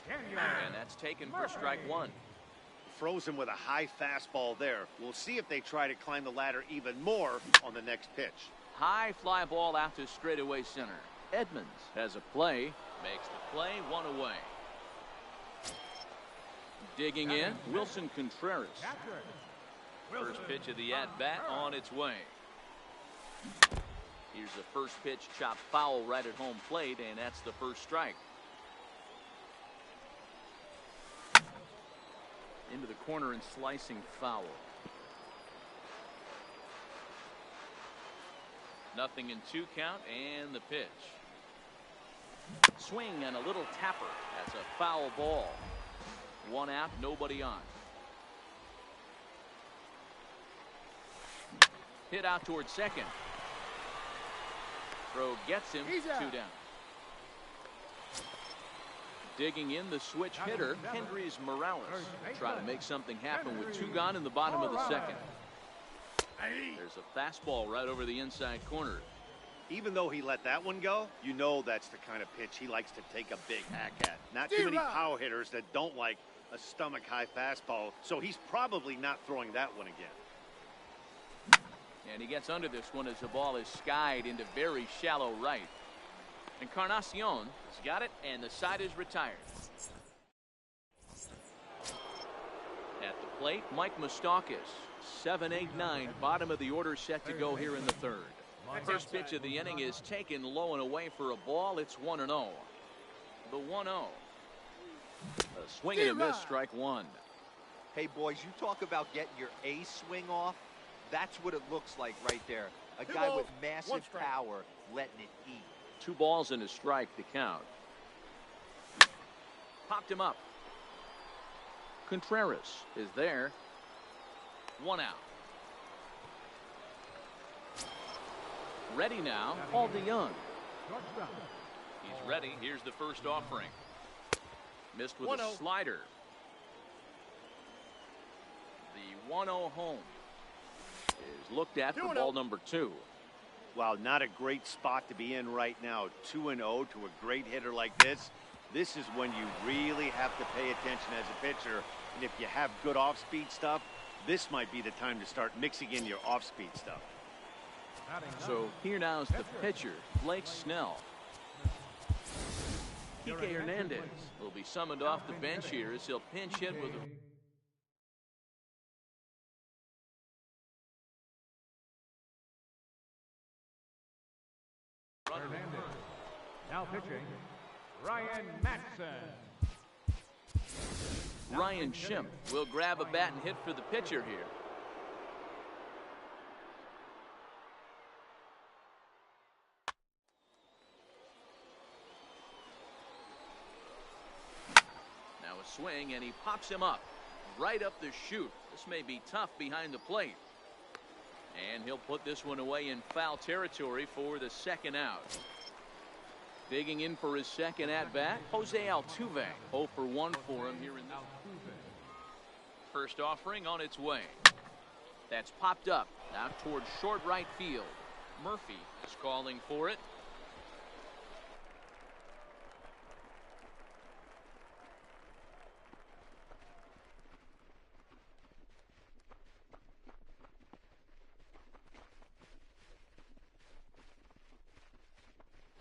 Daniel And that's taken for strike 1. Frozen with a high fastball there. We'll see if they try to climb the ladder even more on the next pitch. High fly ball out to straightaway center. Edmonds has a play. Makes the play, 1 away. Digging in, Wilson Contreras. First pitch of the at-bat on its way. Here's the first pitch, chopped foul right at home plate, and that's the first strike. Into the corner and slicing foul. Nothing in 2 count, and the pitch. Swing and a little tapper. That's a foul ball. 1 out, nobody on. Hit out towards second. Throw gets him. 2 down. Digging in the switch hitter, Kendrys Morales. Trying to make something happen with 2 gone in the bottom of the second. There's a fastball right over the inside corner. Even though he let that one go, you know that's the kind of pitch he likes to take a big hack at. Not too many power hitters that don't like a stomach-high fastball, so he's probably not throwing that one again. And he gets under this one as the ball is skied into very shallow right. Encarnacion has got it, and the side is retired. At the plate, Mike Moustakas. 7-8-9, bottom of the order set to go here in the 3rd. First pitch of the inning is taken low and away for a ball. It's 1-0. The 1-0. A swing and a miss, strike 1. Hey, boys, you talk about getting your A swing off. That's what it looks like right there. A guy with massive power letting it eat. 2 balls and a strike to count. Popped him up. Contreras is there. 1 out. Ready now, Paul DeYoung. He's ready. Here's the first offering. Missed with a slider. The 1-0 home is looked at for ball number 2. Wow, not a great spot to be in right now. 2-0 to a great hitter like this. This is when you really have to pay attention as a pitcher. And if you have good off-speed stuff, this might be the time to start mixing in your off-speed stuff. So here now is the pitcher, Blake Snell. Kike Hernandez will be summoned off the bench here as he'll pinch hit with a... Now pitching, Ryan Matson. Ryan Schimpf will grab a bat and hit for the pitcher here. Now a swing, and he pops him up right up the chute. This may be tough behind the plate. And he'll put this one away in foul territory for the second out. Digging in for his second at-bat, Jose Altuve. 0 for 1 for him here in this. First offering on its way. That's popped up now towards short right field. Murphy is calling for it.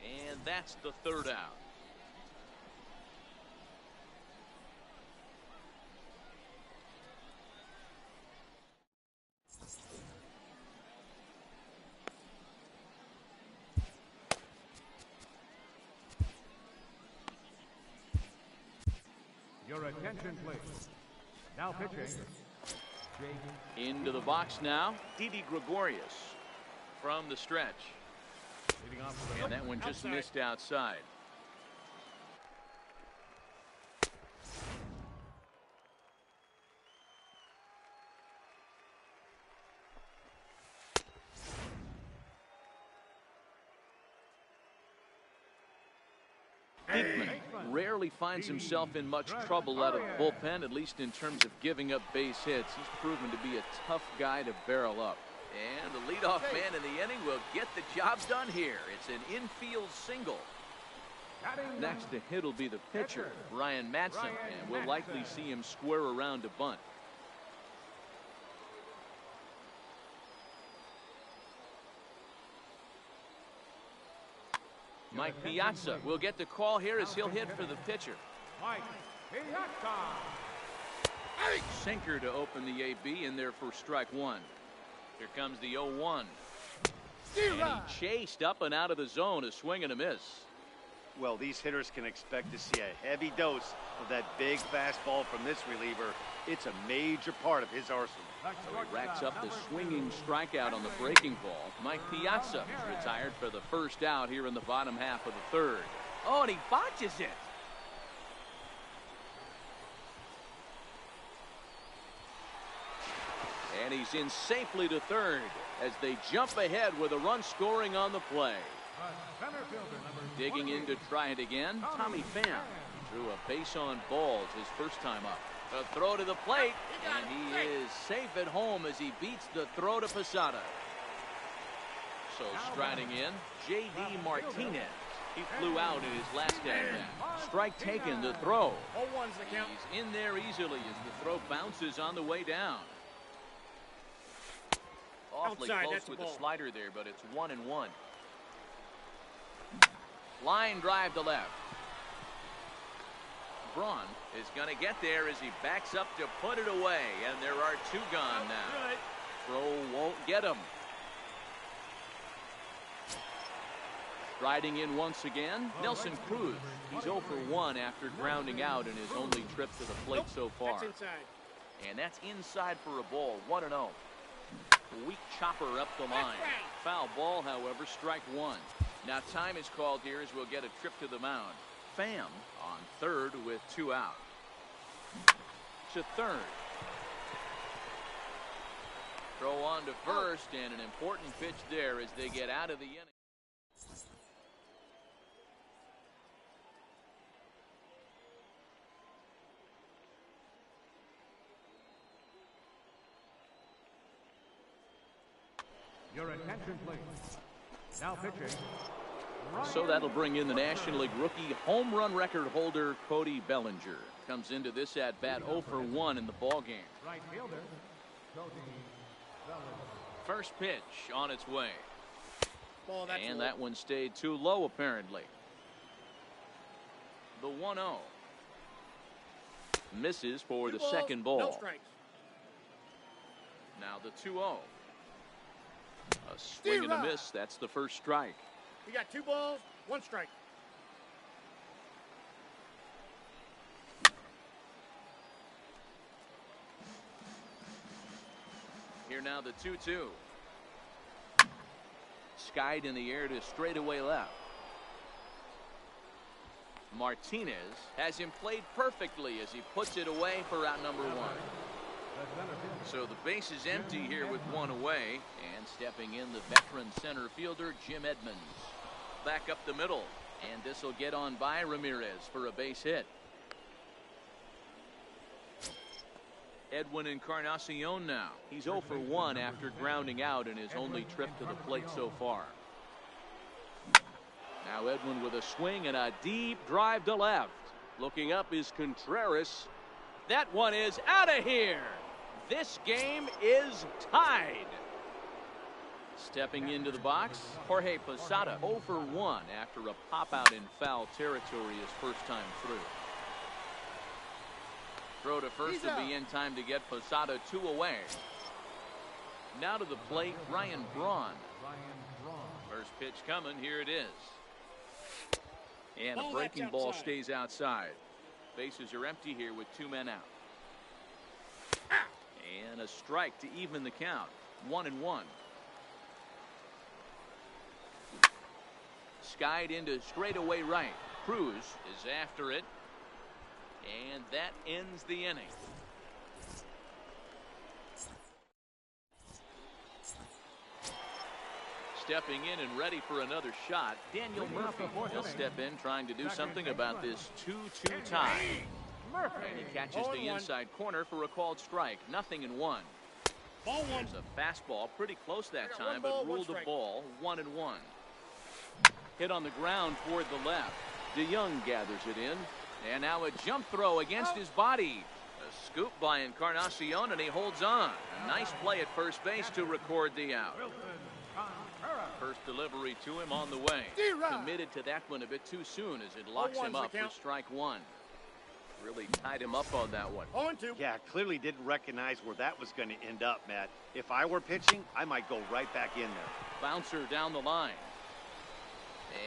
And that's the 3rd out. attention, please. Now pitching. Jake. Into the box now, Didi Gregorius from the stretch. Leading off for the And that one just Outside. missed outside. Diekman rarely finds himself in much trouble out of the bullpen, at least in terms of giving up base hits. He's proven to be a tough guy to barrel up. And the leadoff man in the inning will get the job done here. It's an infield single. Next to hit will be the pitcher, Ryan Madsen, and we'll likely see him square around to bunt. Mike Piazza will get the call here as he'll hit for the pitcher. Mike Piazza. Sinker to open the AB in there for strike one. Here comes the 0-1. And he chased up and out of the zone, a swing and a miss. Well, these hitters can expect to see a heavy dose of that big fastball from this reliever. It's a major part of his arsenal. So he racks up the swinging strikeout on the breaking ball. Mike Piazza is retired for the first out here in the bottom half of the third. Oh, and he botches it. And he's in safely to third as they jump ahead with a run scoring on the play. Center fielder number Digging in to try it again, Tommy Pham. He drew a base on balls his first time up. A throw to the plate, and he is safe at home as he beats the throw to Posada. So striding in, J.D. Martinez. He flew out in his last at-bat. Strike taken, the throw. 0-1's the count. He's in there easily as the throw bounces on the way down. Awfully Outside, close that's a with the ball. slider there, but it's 1-1. Line drive to left. Braun is going to get there as he backs up to put it away, and there are two gone now. Good. Throw won't get him. Riding in once again, Nelson Cruz. He's 0 for 1 after grounding out in his only trip to the plate so far. That's inside. And that's inside for a ball, 1-0. Weak chopper up the line. Foul ball, however, strike one. Now time is called here as we'll get a trip to the mound. Pham on third with 2 out. To third. Throw on to first, and an important pitch there as they get out of the inning. Your attention, please. Now pitching. So that'll bring in the National League rookie home run record holder Cody Bellinger. Comes into this at bat 0 for 1 in the ball game. Right fielder, Cody Bellinger. First pitch on its way. Ball, that's And low. that one stayed too low apparently. The 1-0. Misses for Two the balls, second ball. No strikes. Now the 2-0. A swing and a miss. That's the first strike. We got 2 balls, 1 strike. Here now the 2-2. Skied in the air to straightaway left. Martinez has him played perfectly as he puts it away for out number 1. So the base is empty here with 1 away, and stepping in the veteran center fielder Jim Edmonds. Back up the middle, and this will get on by Ramirez for a base hit. Edwin Encarnacion now. He's 0 for 1 after grounding out in his only trip to the plate so far. Now Edwin with a swing and a deep drive to left. Looking up is Contreras. That one is out of here. This game is tied. Stepping into the box, Jorge Posada 0 for 1 after a pop out in foul territory his first time through. Throw to first will be in time to get Posada 2 away. Now to the plate, Ryan Braun. First pitch coming, here it is. And a breaking ball stays outside. Bases are empty here with 2 men out. And a strike to even the count. 1-1. Skied into straightaway right. Cruz is after it. And that ends the inning. Stepping in and ready for another shot, Daniel Murphy. He'll step in trying to do something about this 2-2 tie. And he catches the inside corner for a called strike. 0-1. Ball 1. There's a fastball pretty close that time, but ruled a ball. 1-1. Hit on the ground toward the left. DeYoung gathers it in. And now a jump throw against his body. A scoop by Encarnacion, and he holds on. A nice play at first base to record the out. First delivery to him on the way. Committed to that one a bit too soon as it locks him up for strike 1. Really tied him up on that one. 0-2. Yeah, clearly didn't recognize where that was going to end up, Matt. If I were pitching, I might go right back in there. Bouncer down the line.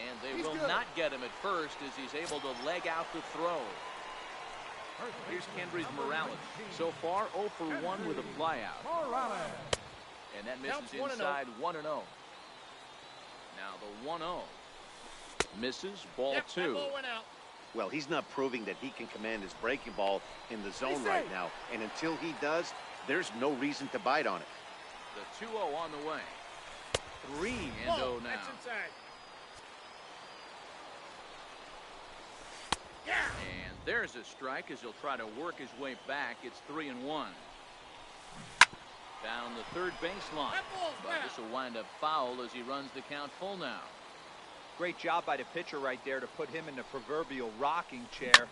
And they will not get him at first as he's able to leg out the throw. Here's Kendrys Morales. So far, 0 for 1 with a flyout. And that misses inside 1-0. Now the 1-0. Misses, ball 2. Ball went out. Well, he's not proving that he can command his breaking ball in the zone right now. And until he does, there's no reason to bite on it. The 2-0 on the way. 3-0 now. That's inside. And there's a strike as he'll try to work his way back. It's 3-1. Down the third baseline. But this will wind up foul as he runs the count full now. Great job by the pitcher right there to put him in the proverbial rocking chair.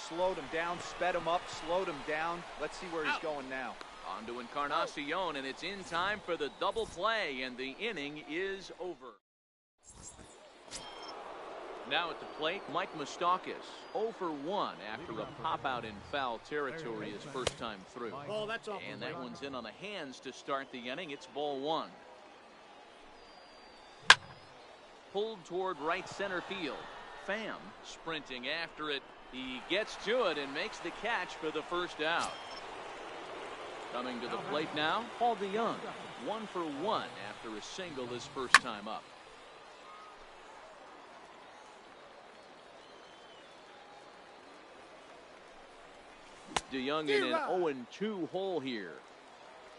Slowed him down, sped him up, slowed him down. Let's see where he's going now. On to Encarnacion, and it's in time for the double play, and the inning is over. Now at the plate, Mike Moustakas, 0 for 1 after a pop-out in foul territory his first time through. Oh, that's off. And that one's in on the hands to start the inning. It's ball 1. Pulled toward right center field. Pham sprinting after it. He gets to it and makes the catch for the first out. Coming to the plate now, Paul DeYoung, 1 for 1 after a single his first time up. DeYoung in an 0-2 hole here.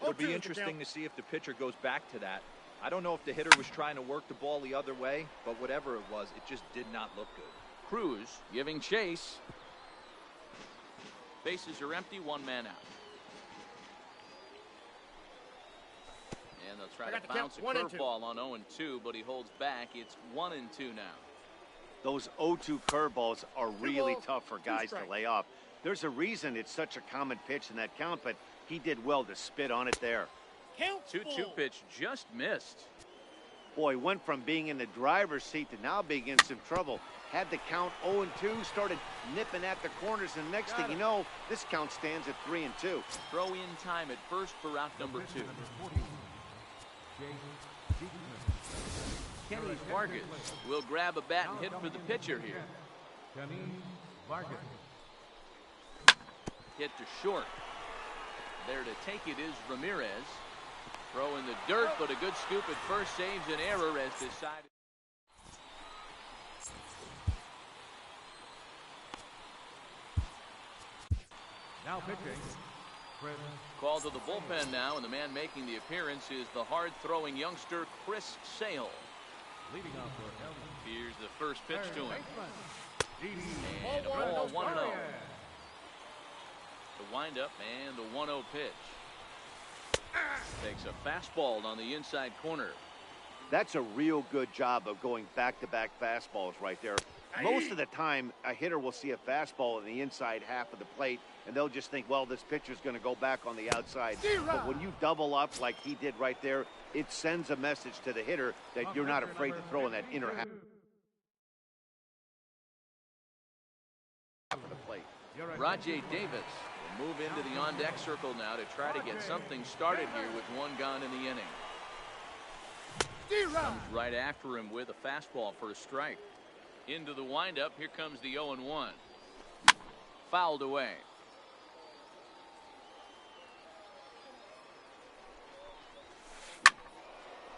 It'll be interesting to see if the pitcher goes back to that. I don't know if the hitter was trying to work the ball the other way, but whatever it was, it just did not look good. Cruz giving chase. Bases are empty, 1 man out. And they'll try to bounce a curveball on 0-2, but he holds back. It's 1-2 now. Those 0-2 curveballs are really tough for guys to lay off. There's a reason it's such a common pitch in that count, but he did well to spit on it there. 2-2 pitch just missed. Boy, went from being in the driver's seat to now being in some trouble. Had the count 0-2, started nipping at the corners, and next thing you know, this count stands at 3-2. Throw in time at first for out number 2. Kenny Vargas will grab a bat and hit for the pitcher here. Kenny Vargas. Hit to short. There to take it is Ramirez. Throw in the dirt, but a good scoop at first saves an error as decided. Now pitching. Called to the bullpen now, and the man making the appearance is the hard-throwing youngster Chris Sale. Leading off for Here's the first pitch to him. and a ball 1-0. The windup and the 1-0 pitch. Takes a fastball on the inside corner. That's a real good job of going back-to-back fastballs right there. Most of the time, a hitter will see a fastball in the inside half of the plate, and they'll just think, well, this pitcher's going to go back on the outside. But when you double up like he did right there, it sends a message to the hitter that you're not afraid to throw in that inner half of the plate. Rajai Davis will move into the on-deck circle now to try to get something started here with 1 gone in the inning. Comes right after him with a fastball for a strike. Into the windup. Here comes the 0-1. fouled away.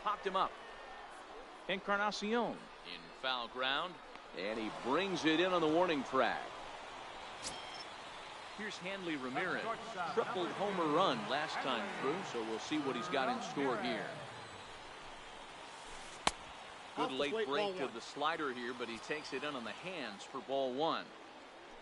Popped him up. Encarnacion in foul ground, and he brings it in on the warning track. Here's Hanley Ramirez. Triple homer run last time through, so we'll see what he's got in store here. Good late break to the slider here, but he takes it in on the hands for ball one.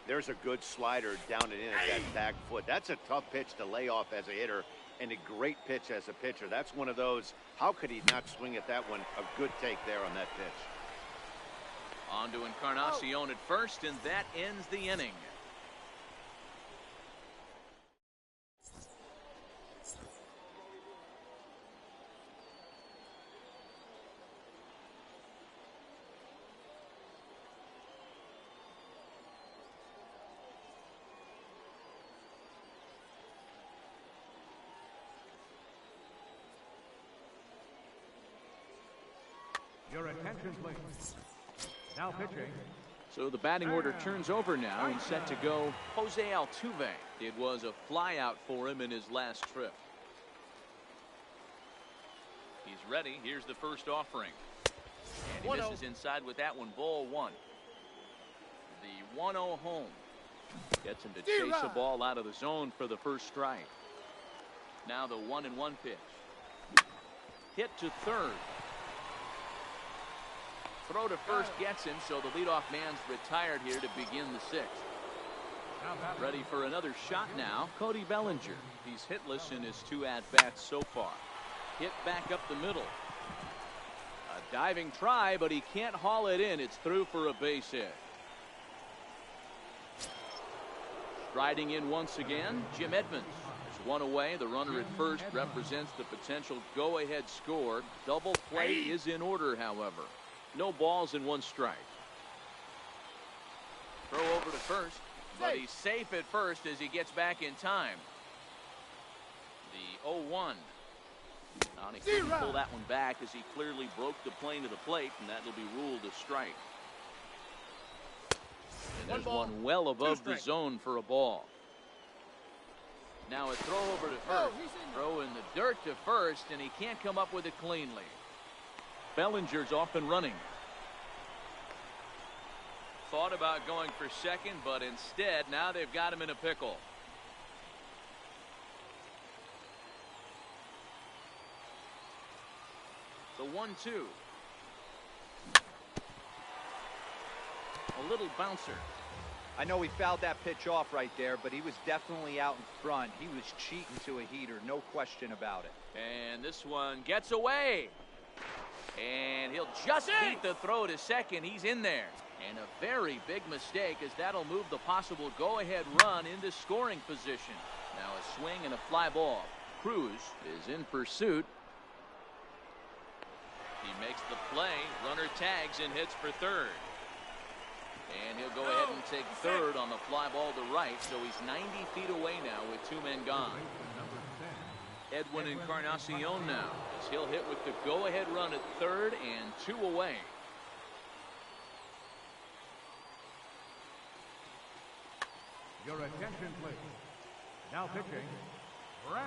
There's a good slider down and in at that back foot. That's a tough pitch to lay off as a hitter, and a great pitch as a pitcher. That's one of those, how could he not swing at that one? A good take there on that pitch. On to Encarnacion at first, and that ends the inning. Your attention, please. Now pitching. So the batting order turns over now and set to go Jose Altuve. It was a flyout for him in his last trip. He's ready. Here's the first offering. And he misses inside with that one. Ball one. The 1-0 home. Gets him to chase the ball out of the zone for the first strike. Now the 1-1 pitch. Hit to third. Throw to first gets him, so the leadoff man's retired here to begin the sixth. Ready for another shot now, Cody Bellinger. He's hitless in his 2 at-bats so far. Hit back up the middle. A diving try, but he can't haul it in. It's through for a base hit. Striding in once again, Jim Edmonds. There's one away. The runner at first represents the potential go-ahead score. Double play is in order, however. No balls and 1 strike. Throw over to first, but he's safe at first as he gets back in time. The 0-1. He couldn't pull that one back as he clearly broke the plane to the plate, and that will be ruled a strike. And there's one well above the zone for a ball. Now a throw over to first. Throw in the dirt to first, and he can't come up with it cleanly. Bellinger's off and running. Thought about going for second, but instead now they've got him in a pickle. The 1-2. A little bouncer. I know he fouled that pitch off right there, but he was definitely out in front. He was cheating to a heater, no question about it. And this one gets away. And he'll just beat the throw to second. He's in there. And a very big mistake, as that'll move the possible go-ahead run into scoring position. Now a swing and a fly ball. Cruz is in pursuit. He makes the play. Runner tags and hits for third. And he'll go ahead and take third on the fly ball to right. So he's 90 feet away now with 2 men gone. Edwin Encarnacion now, as he'll hit with the go-ahead run at third and 2 away. Your attention, please. Now pitching.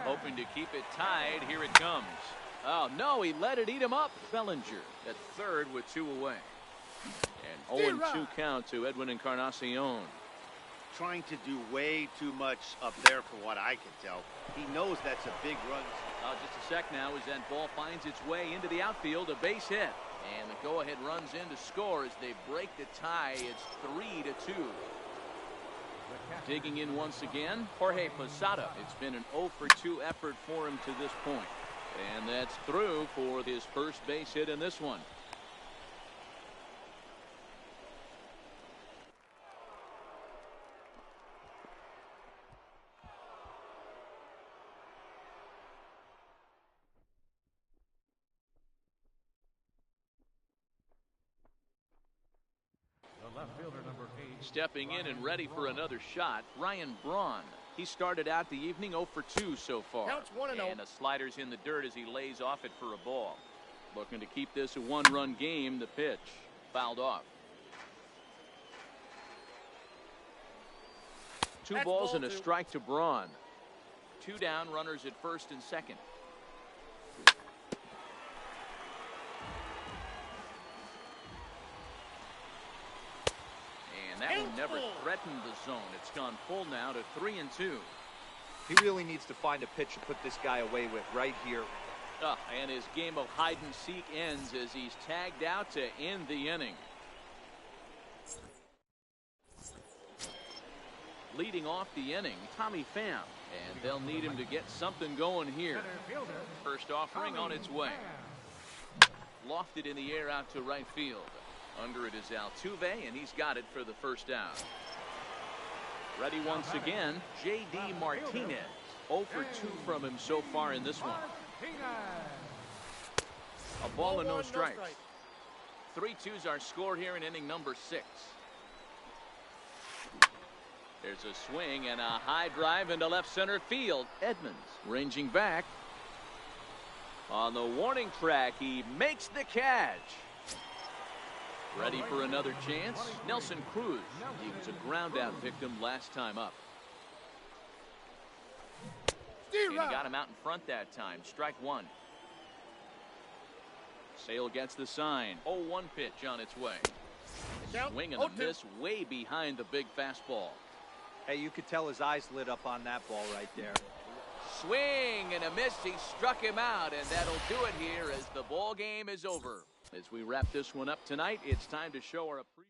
Hoping to keep it tied. Here it comes. Oh, no, he let it eat him up. Bellinger at third with 2 away. And 0-2 count to Edwin Encarnacion. Trying to do way too much up there for what I can tell. He knows that's a big run. Just a sec now as that ball finds its way into the outfield. A base hit. And the go-ahead runs in to score as they break the tie. It's 3-2. Digging in once again, Jorge Posada. It's been an 0-for-2 effort for him to this point. And that's through for his first base hit in this one. Left fielder number 8. Stepping in and ready for another shot, Ryan Braun. He started out the evening 0-for-2 so far. Counts 1-0. And a slider's in the dirt as he lays off it for a ball. Looking to keep this a 1-run game. The pitch fouled off. 2 That's balls ball and a 2. strike to Braun. 2 down, runners at first and second. And that one never threatened the zone. It's gone full now to 3-2. He really needs to find a pitch to put this guy away with right here. And his game of hide and seek ends as he's tagged out to end the inning. Leading off the inning, Tommy Pham, and they'll need him to get something going here. First offering on its way. Lofted in the air out to right field. Under it is Altuve, and he's got it for the first out. Ready once again, J.D. Martinez. 0 for 2 from him so far in this one. A ball and no strikes. 3-2s are scored here in inning number 6. There's a swing and a high drive into left center field. Edmonds ranging back. On the warning track, he makes the catch. Ready for another chance? Nelson Cruz. He was a ground out victim last time up. And he got him out in front that time. Strike 1. Sale gets the sign. 0-1 pitch on its way. Swing and a miss way behind the big fastball. Hey, you could tell his eyes lit up on that ball right there. Swing and a miss. He struck him out, and that'll do it here as the ball game is over. As we wrap this one up tonight, it's time to show our appreciation.